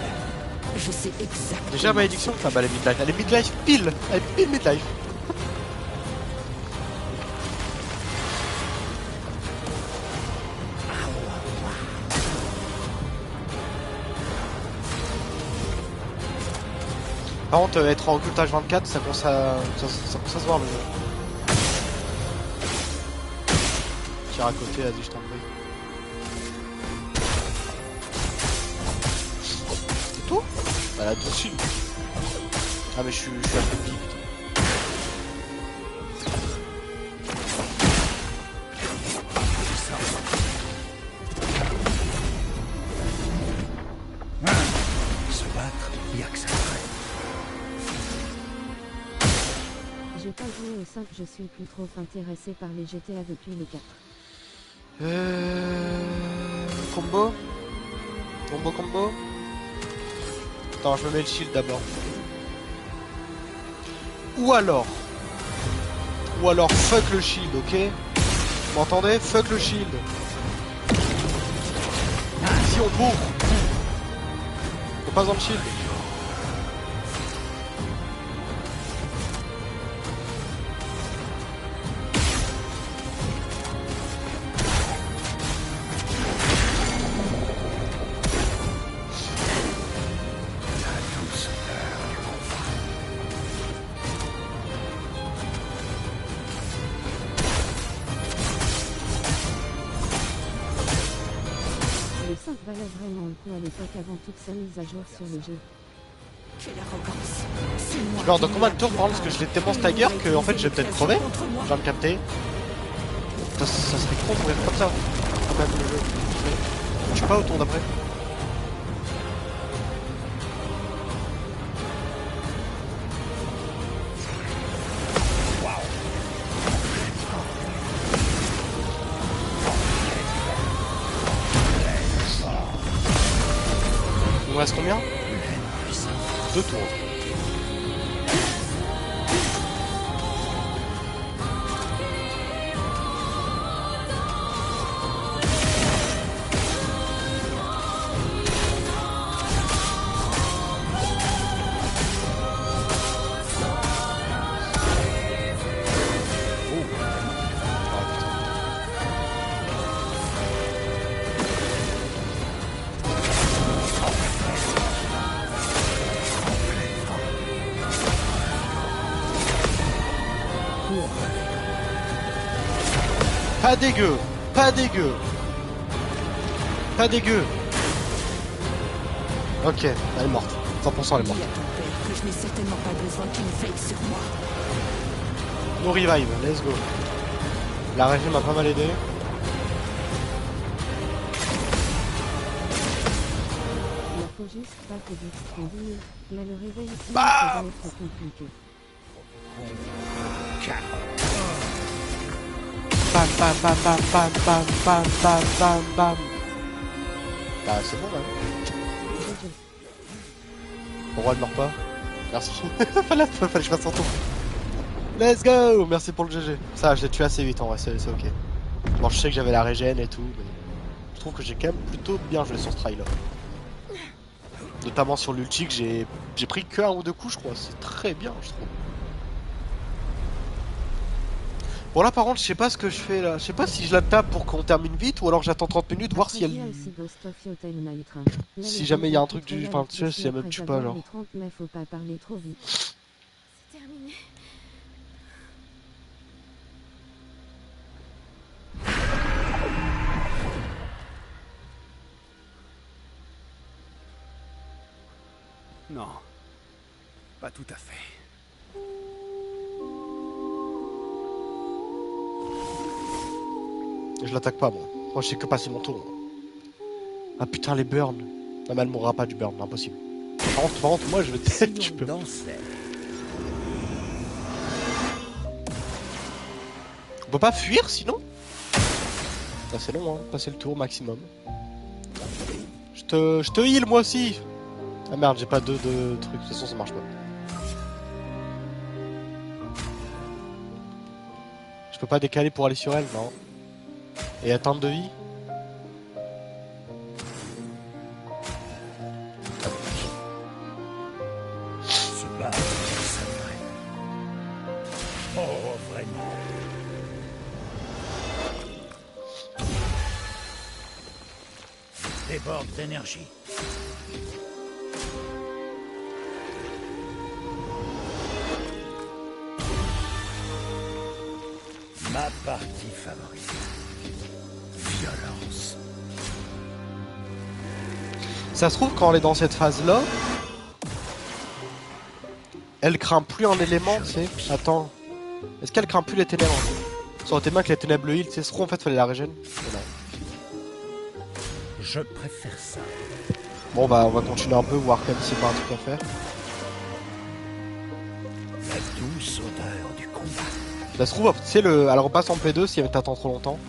Je sais exactement.
Déjà malédiction, enfin bah elle est midlife. Elle est midlife pile. Elle est pile midlife. Par contre, être en occultage 24, ça commence à se voir le jeu. Tire à côté, vas-y, je t'en prie. C'est tout? Bah là, tout dessus. Ah, mais je suis à peu de vie, putain.
Se battre, il y a que ça.
J'ai pas joué au 5, je suis plus trop intéressé par les GTA depuis les 4.
Combo? Combo? Attends, je me mets le shield d'abord. Ou alors fuck le shield, ok? Vous m'entendez? Fuck le shield. Si on bourre. Faut pas en shield.
Le 5 valait vraiment le coup à l'époque avant toute sa mise à jour sur le jeu.
Quelle arrogance. C'est moi.
Je meurs dans combien de tours par exemple, parce que je l'ai tellement stagger que en fait je vais peut-être crever. Je viens de capter. Ça serait con de mourir comme ça. Quand même le jeu. Je suis pas au tour d'après. Il nous reste combien? 2 tours. Pas dégueu, pas dégueu, pas dégueu. Ok, elle est morte. 100% elle est morte.
Dis à ton père que je n'ai certainement pas besoin qu'il veille sur moi.
No revive, let's go. La régie m'a pas mal aidé.
Il faut juste pas que vite conduire. Là le réveil ici
Bah
ça va être compliqué.
Bam bam bam bam bam bam bam bam bam bam. Bah c'est bon là. Pourquoi elle meurt pas? Merci. fallait que je fasse un tour. Let's go. Merci pour le GG. Ça je l'ai tué assez vite en vrai, c'est ok. Bon je sais que j'avais la régène et tout, mais je trouve que j'ai quand même plutôt bien joué sur ce try là. Notamment sur l'ulti que j'ai pris que 1 ou 2 coups je crois, c'est très bien je trouve. Bon là par contre je sais pas ce que je fais là, je sais pas si je la tape pour qu'on termine vite ou alors j'attends 30 minutes voir si elle... Si jamais il y a un truc du... Enfin tu sais si elle me tue pas genre.
Faut pas parler trop vite.
C'est terminé.
Non. Pas tout à fait.
Je l'attaque pas moi. Moi je sais que passer mon tour. Ah putain les burns. Non mais elle mourra pas du burn, impossible. Par contre moi je vais peut-être tu peux. On peut pas fuir sinon? Ça c'est long hein, passer le tour maximum. Je te heal moi aussi. Ah merde j'ai pas de trucs, de toute façon ça marche pas. Je peux pas décaler pour aller sur elle, non. Et atteinte de vie.
Se battre, ça vrai. Oh, vraiment. Déborde d'énergie. Ma partie favorite. Violence.
Ça se trouve quand elle est dans cette phase là, elle craint plus un élément, tu sais. Attends. Est-ce qu'elle craint plus les ténèbres? Ça aurait été bien que les ténèbres le heal, tu sais. Ce en fait fallait la régène.
Je préfère ça.
Bon bah on va continuer un peu, voir quand même s'il y a pas un truc à faire.
La douce odeur du combat.
Ça se trouve, tu sais, elle repasse en P2 si elle t'attend trop longtemps.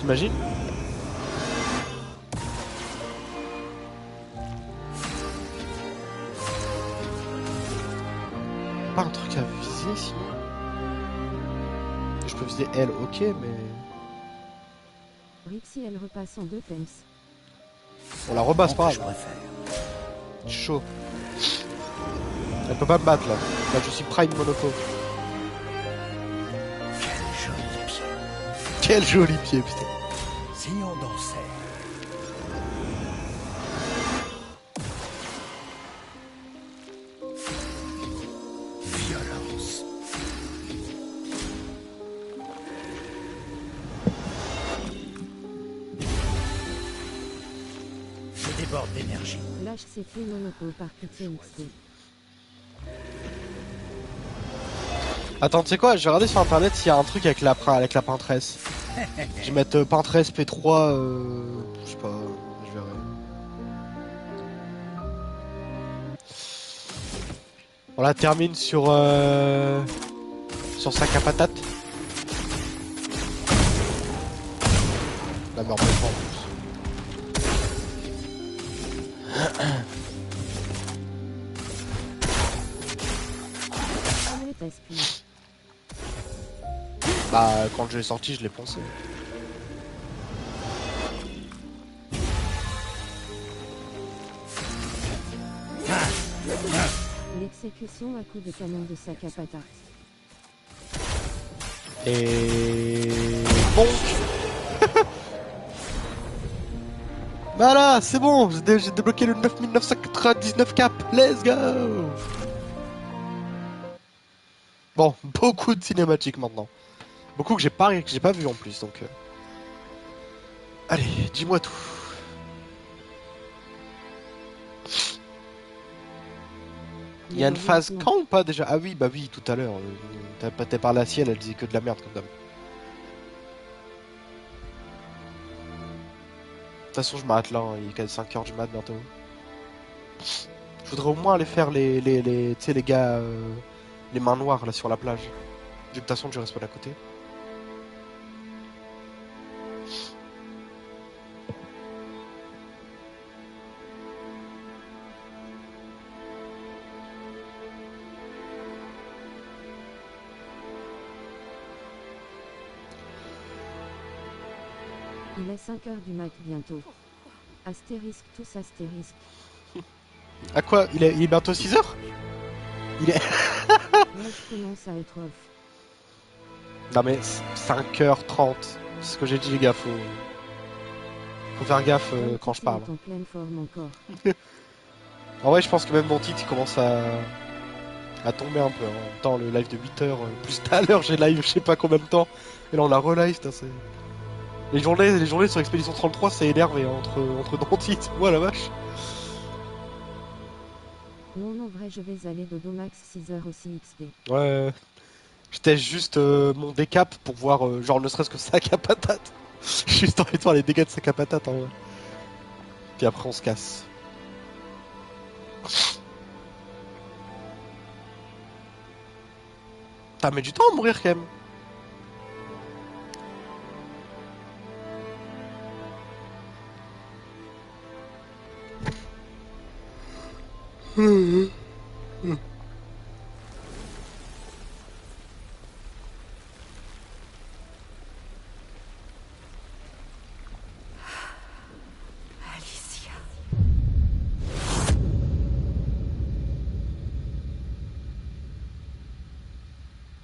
T'imagines? Pas un truc à viser sinon. Je peux viser elle, ok, mais...
Rixie elle repasse en 2 temps.
On la rebasse pas.
Je préfère.
Chaud. Elle peut pas me battre là. Là je suis prime monoco.
Quel joli pied.
Quel joli pied putain.
Si on dansait. Violence. Je déborde d'énergie.
Lâche ses clés monoco par pitié XP.
Attends, tu sais quoi? Je vais regarder sur internet s'il y a un truc avec avec la peintresse. Je vais mettre peintresse P3, je sais pas, je verrai. On la termine sur sac à patate. La meurt pas en plus. Bah, quand je l'ai sorti, je l'ai pensé.
L'exécution à coups de canon de sac à patate.
Et... bon. Voilà, c'est bon, j'ai débloqué le 9999 cap. Let's go. Bon, beaucoup de cinématiques maintenant. Beaucoup que j'ai pas vu en plus, donc... Allez, dis-moi tout. Il y a une phase quand ou pas déjà? Ah oui, bah oui, tout à l'heure. T'as parlé à Ciel, elle disait que de la merde comme d'hab. De toute façon, je m'arrête là, hein, il est quasi 5h du mat bientôt. Je voudrais au moins aller faire tu sais, les gars, les mains noires là sur la plage. Vu que de toute façon, je reste pas à côté.
Il est 5h du mat bientôt. Astérisque tous astérisque.
À quoi il est bientôt 6h? Il est...
Là je commence à être off.
Non mais 5h30. C'est ce que j'ai dit les gars, faut faire gaffe quand je parle.
En pleine forme encore.
En vrai je pense que même mon titre il commence à tomber un peu. En même temps le live de 8h, plus tout à l'heure j'ai live je sais pas combien de temps. Et là on a relive, c'est... Les journées sur Expédition 33 c'est énervé hein, entre dentistes, moi la vache.
Non, en vrai, je vais aller dodo max 6h aussi XD.
Ouais, je teste juste mon décap pour voir, genre ne serait-ce que sac à patate. Juste envie de voir les dégâts de sac à patate en vrai. Puis après on se casse. T'as mis du temps à mourir quand même.
Alicia.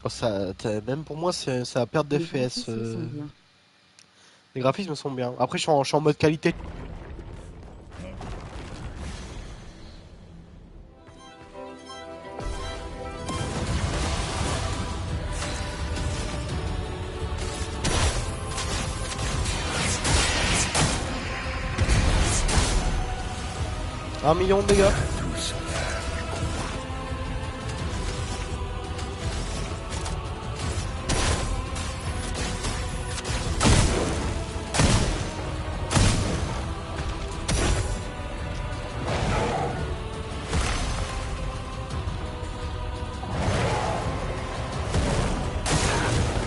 Oh, même pour moi, ça va perdre
Les
d'FS.
graphismes sont bien.
Les graphismes sont bien. Après, je suis en mode qualité. Un million de dégâts.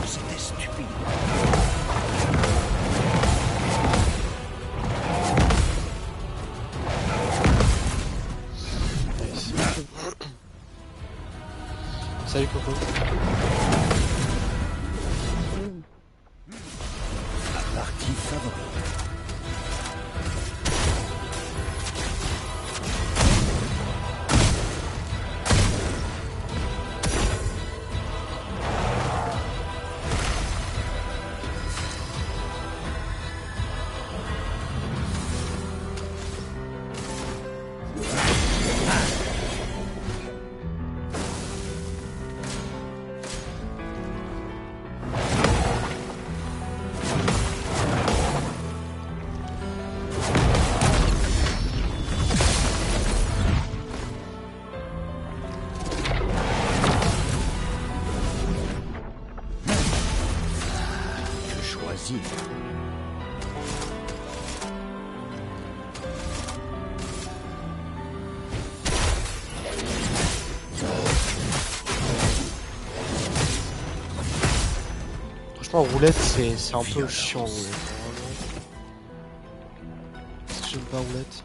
C'était stupide.
Salut Coco.
Ma partie favorite.
Franchement, roulette, c'est un peu chiant, roulette. J'aime pas roulette.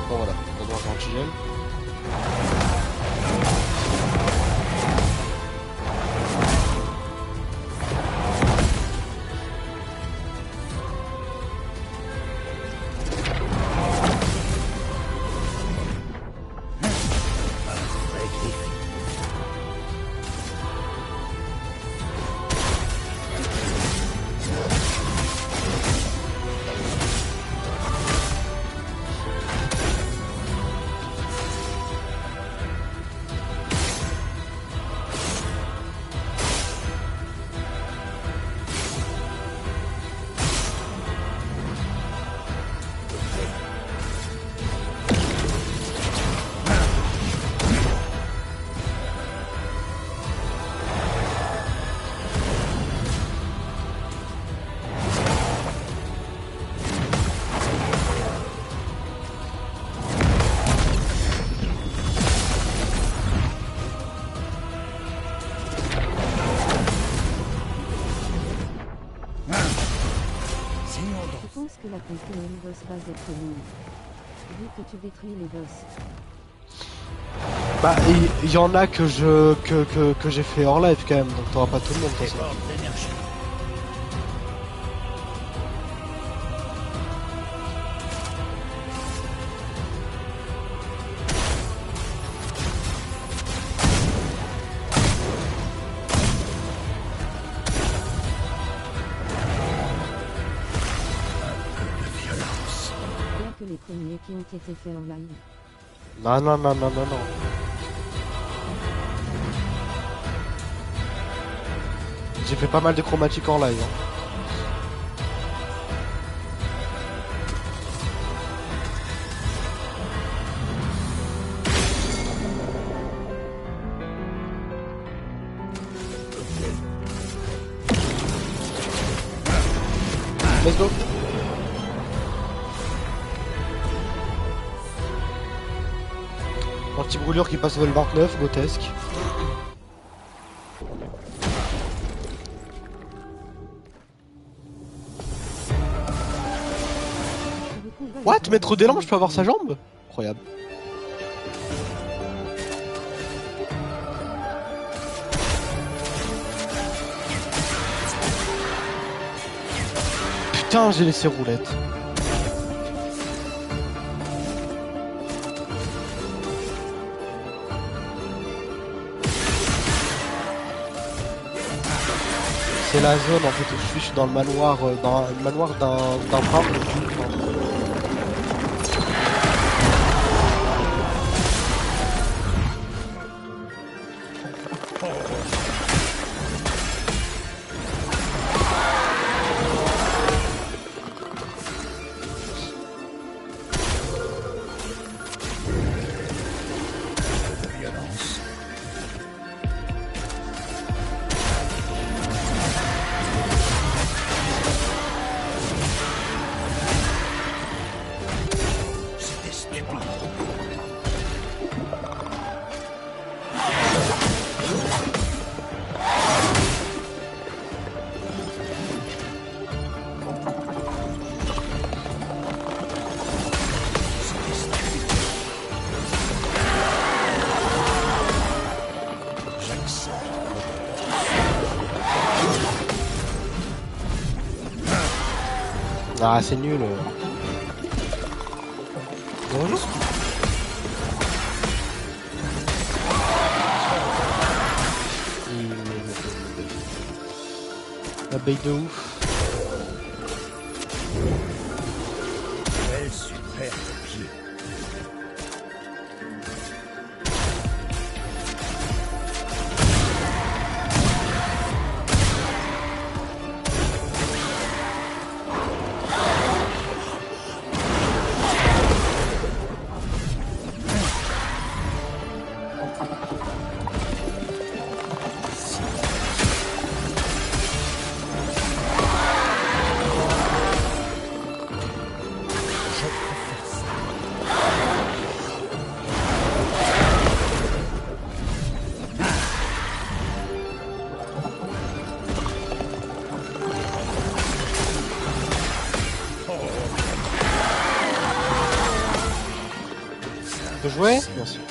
Bon voilà, on doit avoir antigel.
Je pense que la quatrième boss va être longue. Vu que tu détruis les boss.
Bah, il y en a que j'ai fait hors live quand même, donc t'auras pas tout le monde de toute façon.
Bien que les premiers qui ont été faits en live.
Non, non, non, non, non, non. J'ai fait pas mal de chromatiques en live. Hein. Let's go. Anti-brûlure qui passe level 29, grotesque. What? Maître d'élan, je peux avoir sa jambe? Incroyable. Putain, j'ai laissé roulette. C'est la zone en fait où je suis dans le manoir, dans le manoir d'un prince. Ah, c'est nul. Bonjour. La baie de ouf.
Quel superbe pied.
Ouais, bien sûr.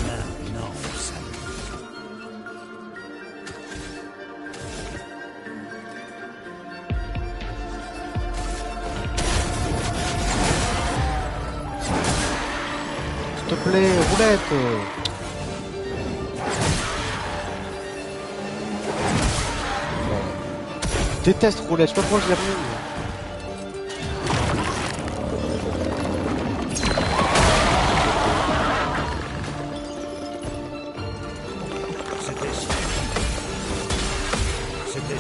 Maintenant, on s'amuse.
S'il te plaît, roulette. Je déteste roulette, je sais pas pourquoi je l'ai remis.
C'était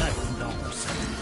maintenant, on s'amuse.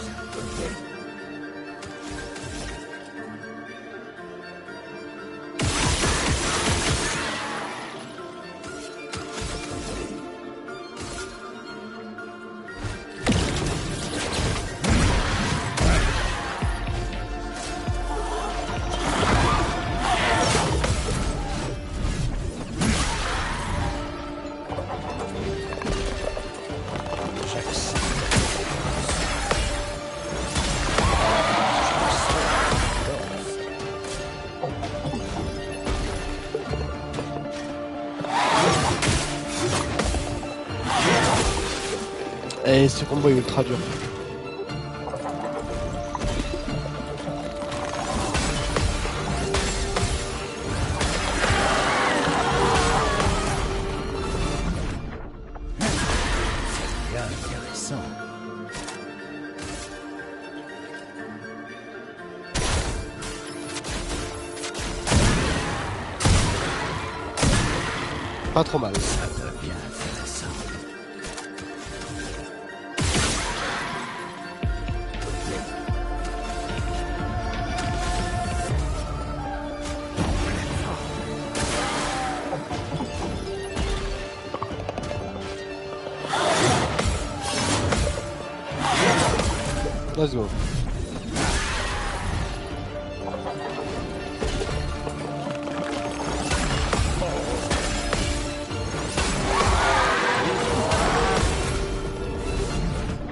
Et ce combo est ultra dur.
Bien intéressant.
Pas trop mal.
Ça devient intéressant.
Let's go.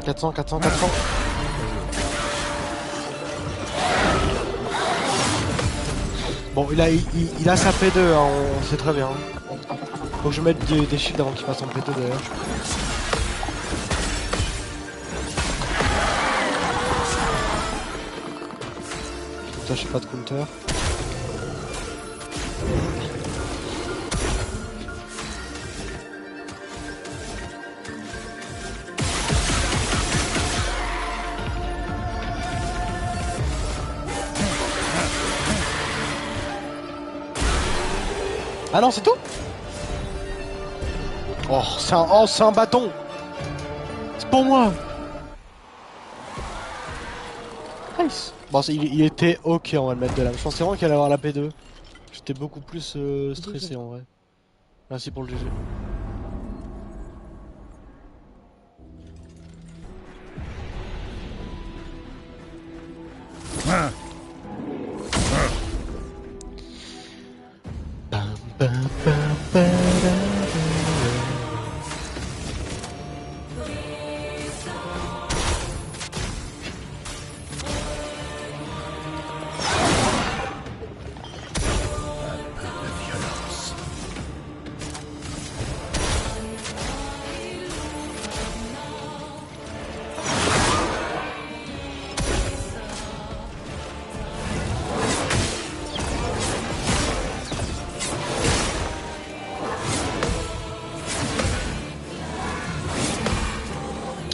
« 400, 400, 400. » Bon, il a sa P2, hein, on sait très bien. Faut que je mette des shields avant qu'il fasse en P2 d'ailleurs. Comme ça, je fais pas de counter. Ah non, c'est tout? Oh, c'est un bâton! C'est pour moi! Nice! Bon, il était ok, on va le mettre de là. Je pensais vraiment qu'il allait avoir la P2. J'étais beaucoup plus stressé en vrai. Merci pour le GG.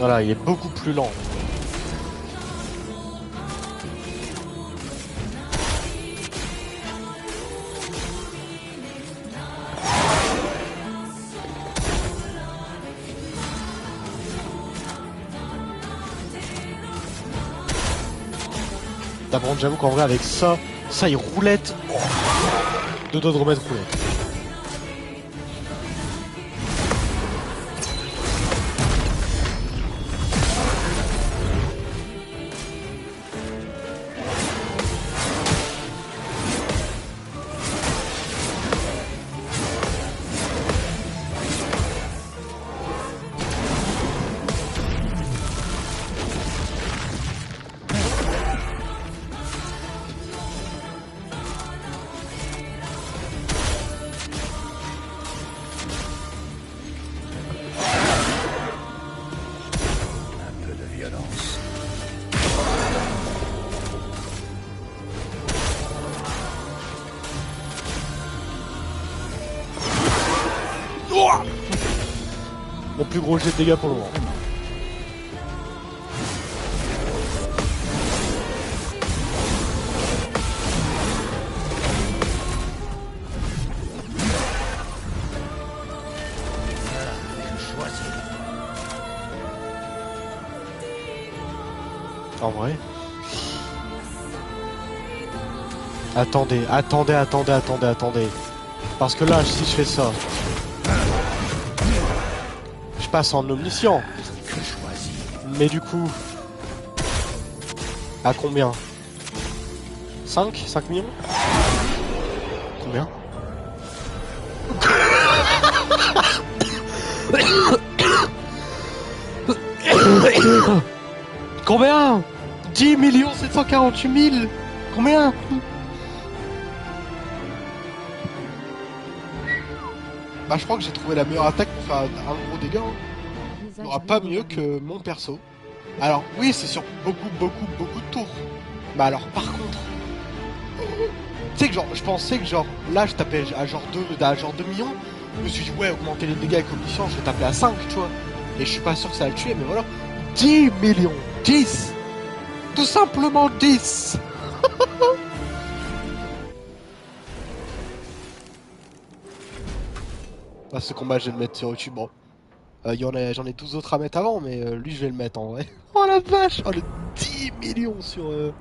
Voilà, il est beaucoup plus lent. Par contre, j'avoue qu'en vrai, avec ça il roulette. Oh, deux doigts de remettre roulette. Mon plus gros jet de dégâts pour le moment. En vrai. Attendez. Parce que là, si je fais ça, je passe en omniscient. Mais du coup, à combien? 5 millions? Combien? Combien? 10 748 000. Combien? Bah je crois que j'ai trouvé la meilleure attaque pour faire un gros dégât. Il n'y aura pas mieux que mon perso. Alors oui, c'est sur beaucoup de tours. Mais alors par contre... Tu sais que genre, je pensais que genre, là je tapais à genre 2 millions. Je me suis dit ouais, augmenter les dégâts avec omniscient, je vais taper à 5, tu vois. Et je suis pas sûr que ça va le tuer, mais voilà. 10 millions. 10. Tout simplement 10. Ah, ce combat, je vais le mettre sur YouTube. Bon. J'en ai 12 autres à mettre avant, mais lui, je vais le mettre en vrai. Oh la vache! Oh, le 10 millions sur le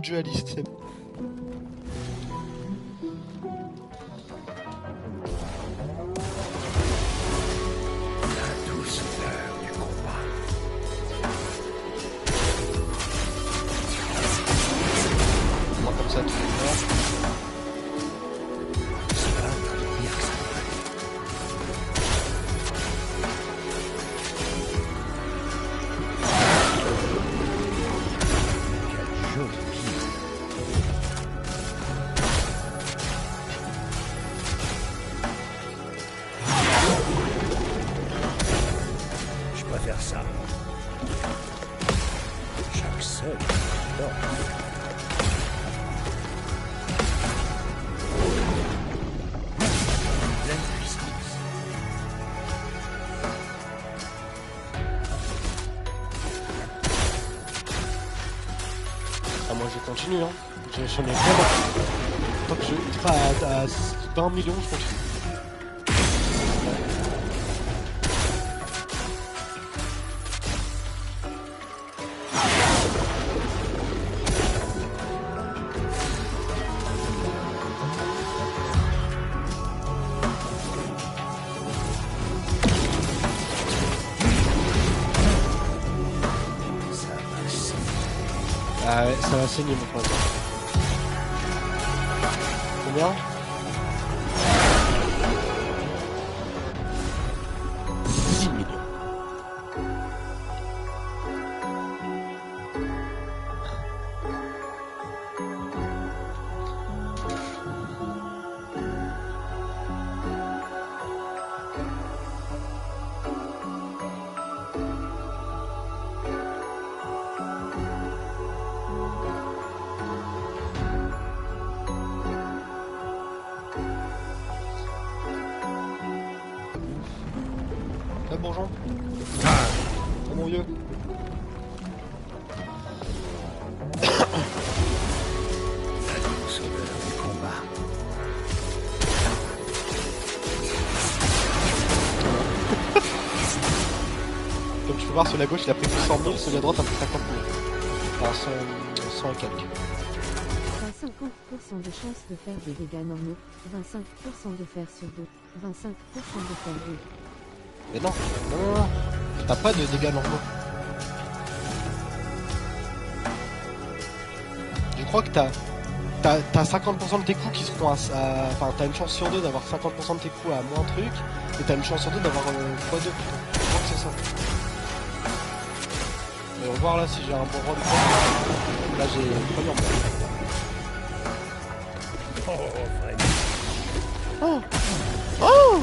dualiste.
La douceur du combat.
Moi, comme ça, tout le monde.
Ça. J'accepte. Pleine puissance.
Ah, moi je continue, hein. J'en ai vraiment. Tant que je serai à 20 millions, je continue. Ah ouais, ça va saigner mon pote. Combien? 6 millions. Ah, bonjour. Oh mon dieu.
La douceur du combat.
Comme tu peux voir sur la gauche il a pris plus 100 000, sur la droite un peu 50 000. Enfin 100 et quelques.
T'as 50% de chance de faire des dégâts normaux, 25% de faire sur d'autres, 25% de faire deux.
Mais non. T'as pas de dégâts normaux. Je crois que t'as 50% de tes coups qui seront enfin t'as une chance sur 2 d'avoir 50% de tes coups à moins truc, et t'as une chance sur 2 d'avoir x2 plutôt. Je crois que c'est ça. Mais on va voir là si j'ai un bon rôle. Là j'ai le premier en place. Oh! Oh!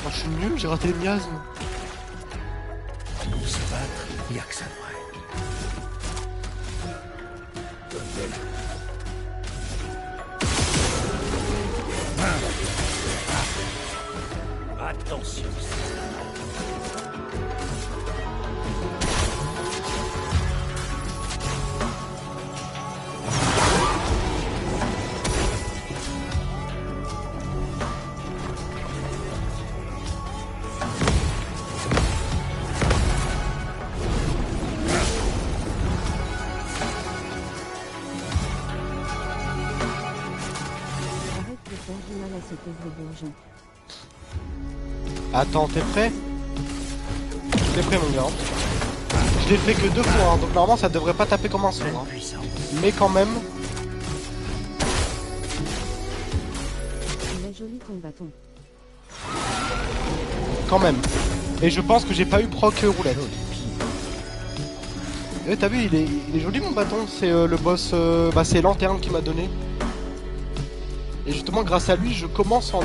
Oh, je suis nul, j'ai raté les miasmes.
Pour se battre, il n'y a que ça de vrai.
Attention.
Arrête de faire du mal à ce pauvre bourgeon.
Attends, t'es prêt? T'es prêt, mon gars? Je l'ai fait que 2 fois, hein, donc normalement ça devrait pas taper comme un sourd. Hein. Mais quand même.
Il est joli ton bâton.
Quand même. Et je pense que j'ai pas eu proc roulette. T'as vu, il est joli mon bâton. C'est le boss, c'est Lanterne qui m'a donné. Et justement, grâce à lui, je commence en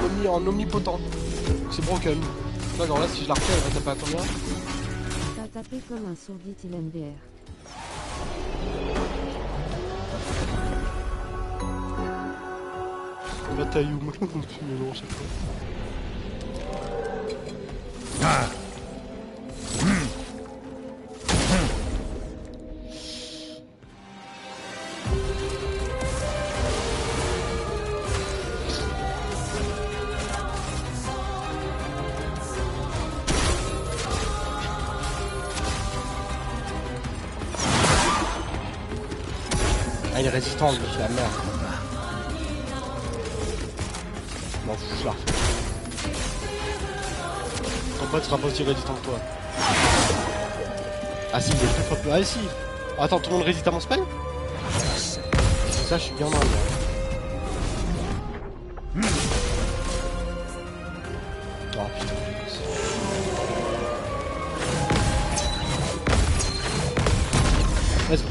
omnipotent. C'est broken. Là, genre là, si je la refais, elle va taper à combien?
T'as tapé comme un sourd, dit-il MDR.
Bataillum. Je mélange chaque fois. Ah, il est résistant, lui, c'est la merde. Je m'en fous, je la refais. Ton pote sera pas aussi résistant que toi. Ah si, il est plus fort. Ah si. Attends, tout le monde résiste à mon spell? Ça, je suis bien dans le gars. Oh putain. Let's go.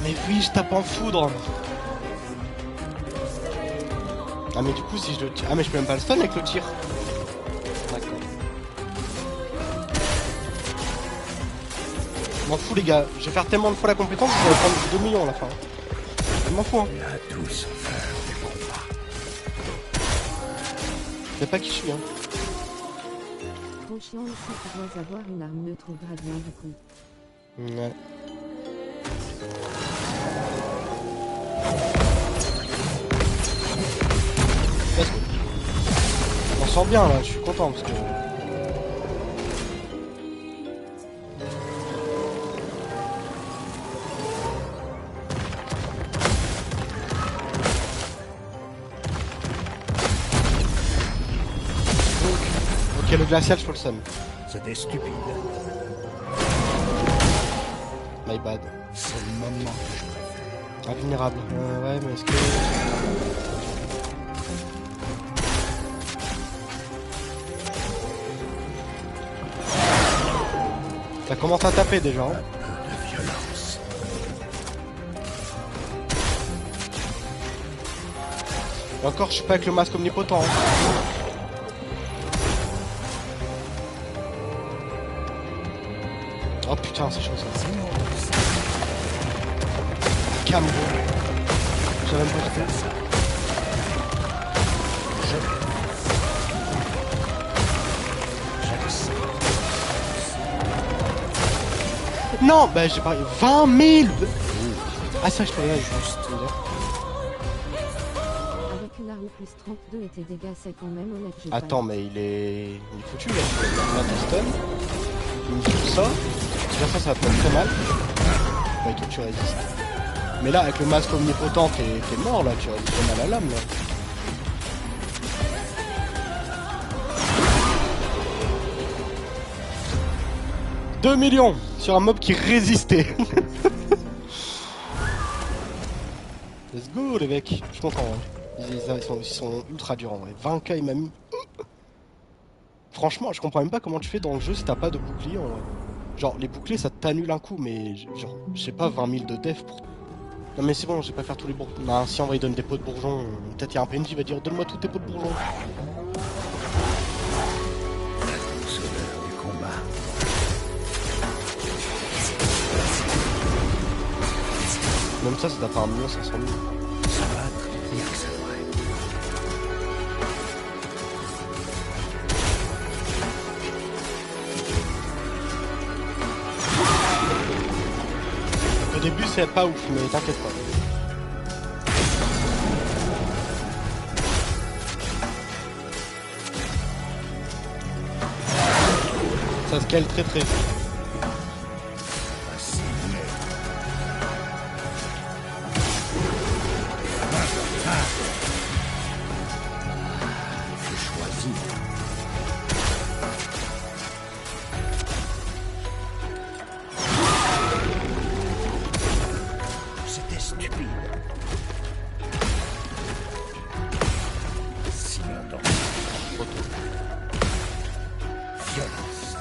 Mais oui, je tape en foudre. Ah mais du coup si je le tire... Ah mais je peux même pas le stun avec le tir. D'accord. Je m'en fous les gars, je vais faire tellement de fois la compétence que ça va prendre 2 millions à la fin. Je m'en fous hein. Je sais pas qui je suis hein.
Trop chiant aussi, tu dois avoir une arme neutre au gradient du coup.
Ouais. On sent bien là, je suis content parce que... Ok, le glacial je peux le stun.
C'était stupide.
My bad.
C'est le moment que je préfère.
Invulnérable. Ouais mais est-ce que... Ça commence à taper déjà. Hein.
Un peu de violence.
Et encore, je suis pas avec le masque omnipotent. Hein. Oh putain, c'est chaud ça. Cam. J'avais même pas fait ça. Non, bah j'ai pas... 20 000. Ah ça, je peux rien juste.
Avec une arme plus 32 et tes dégâts, c'est quand même honnête.
Attends, mais il est foutu là. Là, t'es stun. Il me fout ça. Déjà ça va te faire très mal. Bah, et toi, tu résistes. Mais là, avec le masque omnipotent, t'es mort là. Tu résistes mal à la lame là. « 2 millions sur un mob qui résistait. » Let's go les mecs, je suis content. Hein. Ils sont ultra durs en vrai. 20k il m'a mis. Franchement, je comprends même pas comment tu fais dans le jeu si t'as pas de bouclier en vrai. Genre les boucliers ça t'annule un coup, mais genre, je sais pas, 20 000 de def pour... Non mais c'est bon, je vais pas faire tous les bourgeons. Bah si en vrai il donne des pots de bourgeons, peut-être il y a un PNJ qui va dire donne-moi tous tes pots de bourgeons. Même ça doit faire 1 500 000.
Se battre, bien que ça vraie.
Au début c'est pas ouf, mais t'inquiète pas. Ça scale très très vite.
C'était stupide. Si longtemps. Violence.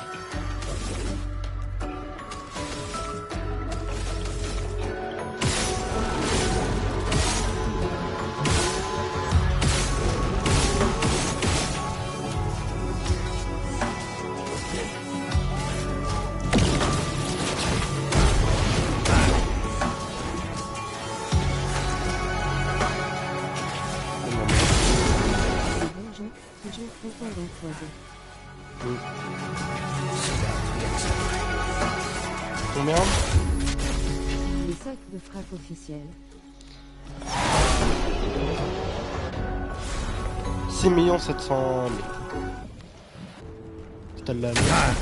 Bonjour, toujours content d'empoiser.
Se battre, bien que ça vraie.
Combien?
Les sacs de frappe officiels.
6 700 000. C'était la merde.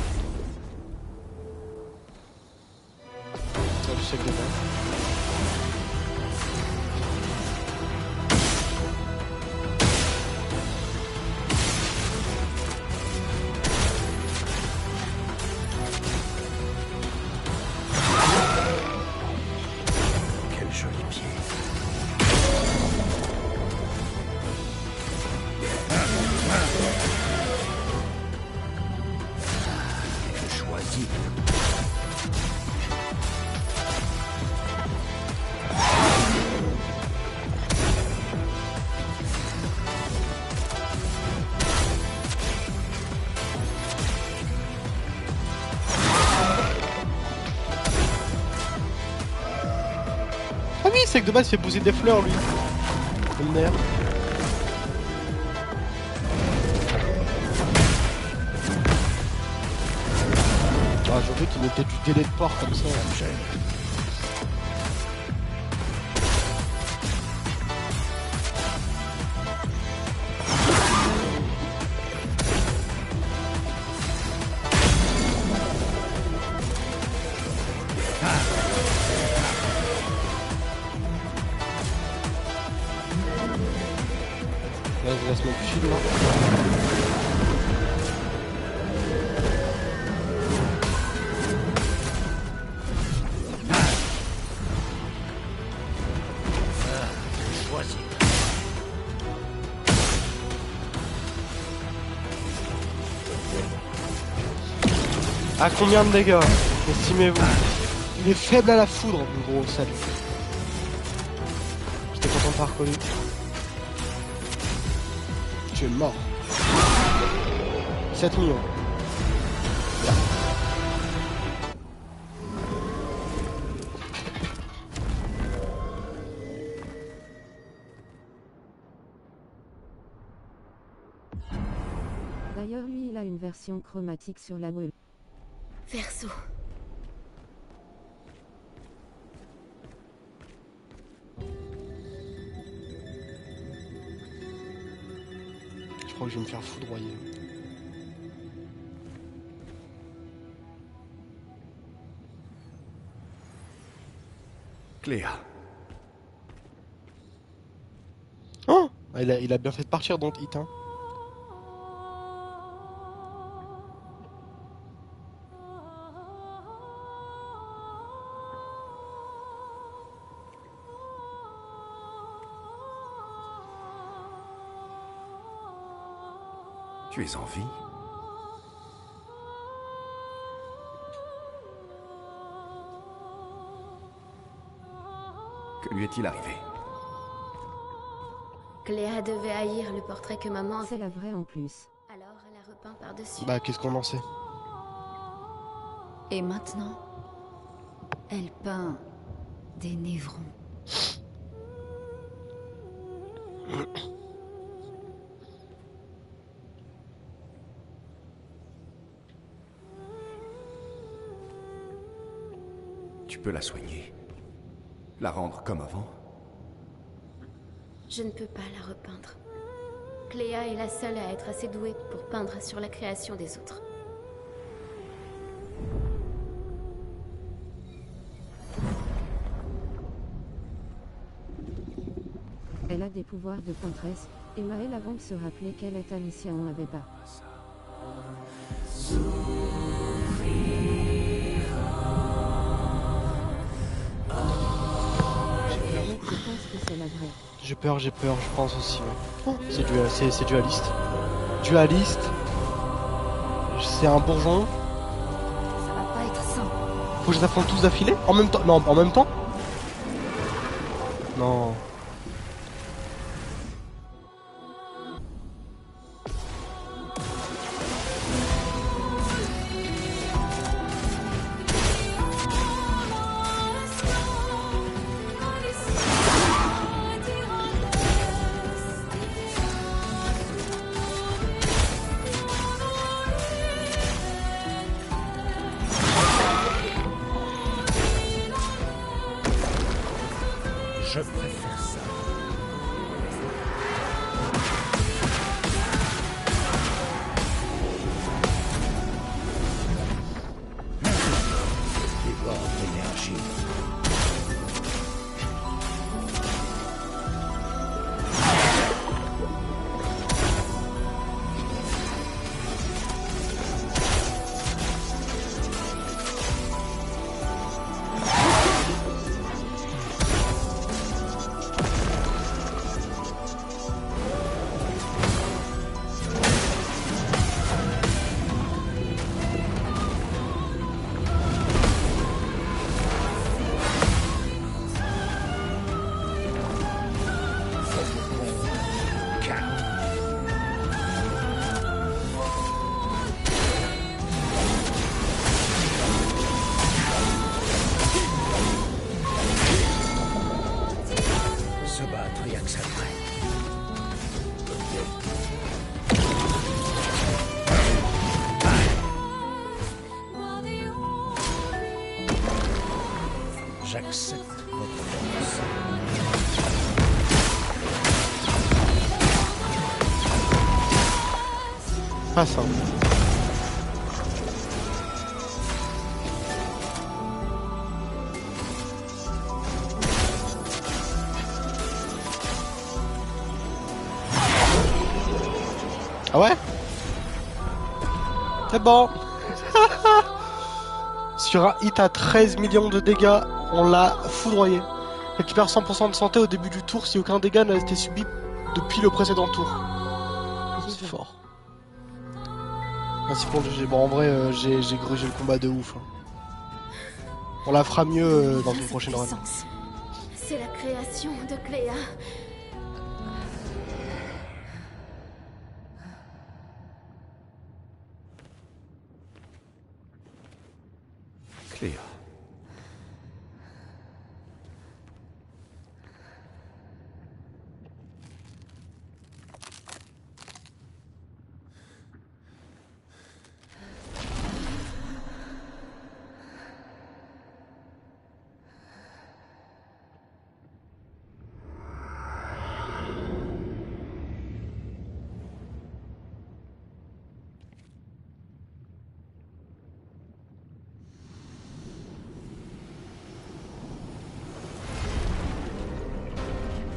Ça, je sais que dedans.
Quel joli pied. Je choisis.
Ah oui, c'est que de base il fait pousser des fleurs lui. Comme d'air. Ah, je veux qu'il mettait du délai de port comme ça. Là, je laisse mon shield là.
Je choisis.
À combien de dégâts? Estimez-vous. Il est faible à la foudre, mon gros salut. J'étais content de pas reconnu. Tu es mort. 7 millions.
D'ailleurs lui il a une version chromatique sur la brûle.
Verso.
Je crois que je vais me faire foudroyer.
Cléa.
Oh, il a bien fait de partir dans Hit, hein.
Tu es en vie? Que lui est-il arrivé?
Cléa devait haïr le portrait que maman a
C'est
fait.
la vraie en plus.
Alors elle a repeint par-dessus.
Bah, qu'est-ce qu'on en sait?
Et maintenant, elle peint des névrons.
Tu peux la soigner. La rendre comme avant.
Je ne peux pas la repeindre. Cléa est la seule à être assez douée pour peindre sur la création des autres.
Elle a des pouvoirs de pentresse, et Maël avant de se rappeler qu'elle est Alicia en avait pas. Je pense que c'est la vraie.
J'ai peur, je pense aussi. Ouais. C'est dualiste. Dualiste. C'est un bourgeon.
Ça va pas être simple.
Faut que je les affronte tous d'affilée? En même temps? Non, en même temps? Non.
Je préfère ça. Dévore l'énergie. Se battre, y'a que ça de vrai. J'accepte votre force.
Pas simple. Ah ouais? C'est bon. Sur un hit à 13 millions de dégâts, on l'a foudroyé. Récupère 100% de santé au début du tour si aucun dégât n'a été subi depuis le précédent tour. C'est fort. Merci pour le GG. Bon, en vrai, j'ai grugé le combat de ouf. Hein. On la fera mieux dans une prochaine run.
C'est la création de Cléa.
Cléa.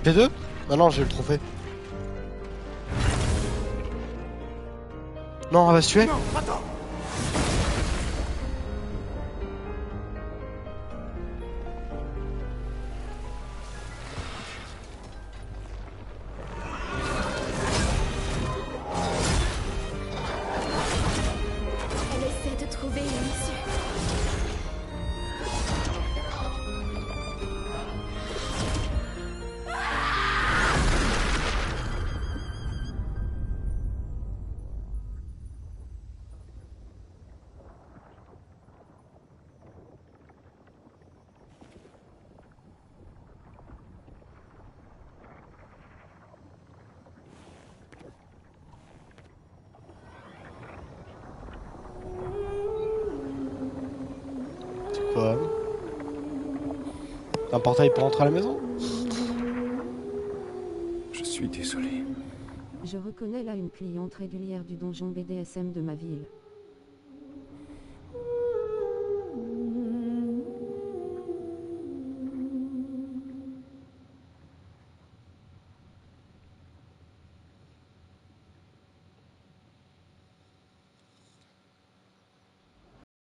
P2? Ah non, j'ai eu le trophée. Non, elle va se tuer?
Non, attends.
Elle essaie de trouver une issue.
Un portail pour rentrer à la maison?
Je suis désolé.
Je reconnais là une cliente régulière du donjon BDSM de ma ville.